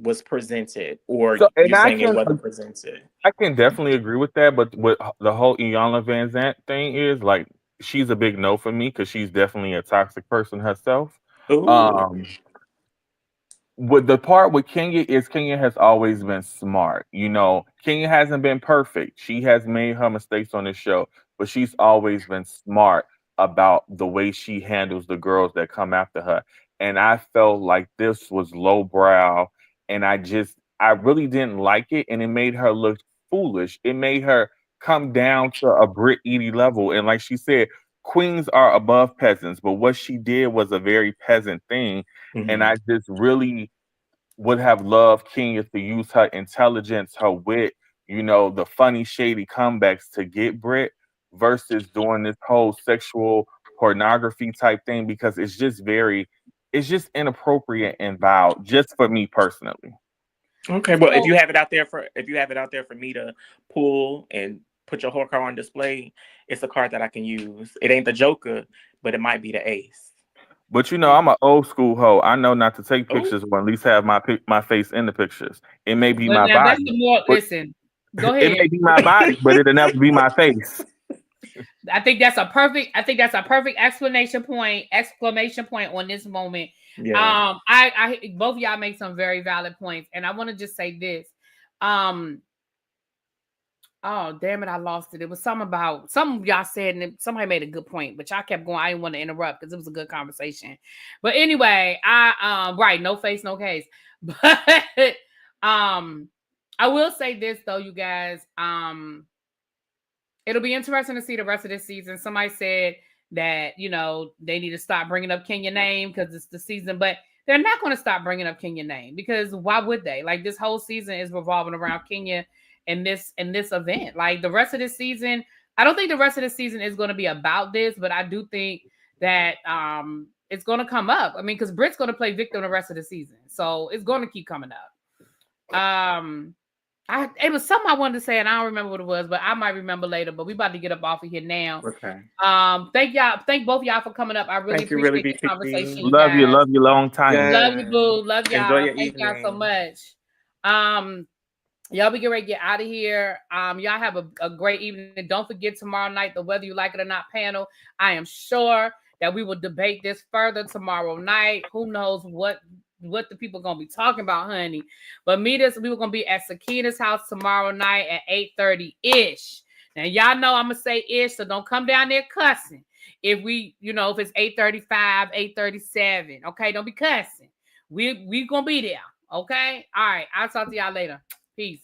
was presented, or So, and you're saying it wasn't presented? I can definitely agree with that, but what the whole Iyanla Van Zant thing is, like, she's a big no for me because she's definitely a toxic person herself. Ooh. With the part with Kenya is Kenya has always been smart. You know, Kenya hasn't been perfect. She has made her mistakes on the show, but she's always been smart about the way she handles the girls that come after her. And I felt like this was lowbrow, and I really didn't like it, and it made her look foolish. It made her come down to a Brit Edie level. And like she said, queens are above peasants, but what she did was a very peasant thing. And I just really would have loved Kenya to use her intelligence, her wit, you know, the funny, shady comebacks to get Brit versus doing this whole sexual pornography type thing, because it's just inappropriate and vile, just for me personally. Okay, well, if you have it out there for me to pull and put your whole card on display, it's a card that I can use. It ain't the Joker, but it might be the Ace. But you know, I'm an old school hoe. I know not to take pictures, or at least have my face in the pictures. It may be my now body. That's the more. Listen, go ahead. It may be my body, but it'll never be my face. I think that's a perfect exclamation point on this moment. Yeah. I both of y'all make some very valid points, and I want to just say this. Oh, damn it, I lost it. It was something y'all said, and somebody made a good point, but y'all kept going. I didn't want to interrupt because it was a good conversation. But anyway, right, no face, no case. But I will say this though, you guys. It'll be interesting to see the rest of this season. Somebody said that, you know, they need to stop bringing up Kenya's name because it's the season, but they're not going to stop bringing up Kenya's name, because why would they? Like, this whole season is revolving around Kenya and this event. Like, the rest of this season, I don't think the rest of the season is going to be about this, but I do think that it's going to come up. I mean, because Brit's going to play victim the rest of the season, so it's going to keep coming up. It was something I wanted to say, and I don't remember what it was, but I might remember later. But we about to get up off of here now. Okay. Thank both of y'all for coming up. I really appreciate the conversation. Love you long time. Yes. Love you, boo. Love y'all. Enjoy your Thank evening. y'all so much. Y'all be getting ready to get out of here. Y'all have a great evening. And don't forget, tomorrow night, the Whether You Like It or Not panel. I am sure that we will debate this further tomorrow night. Who knows what the people are gonna be talking about, honey. But we were gonna be at Sakina's house tomorrow night at 8:30-ish. Now y'all know I'm gonna say ish, so don't come down there cussing. If it's 8:35, 8:37, okay, don't be cussing. We gonna be there, okay? All right, I'll talk to y'all later. Peace.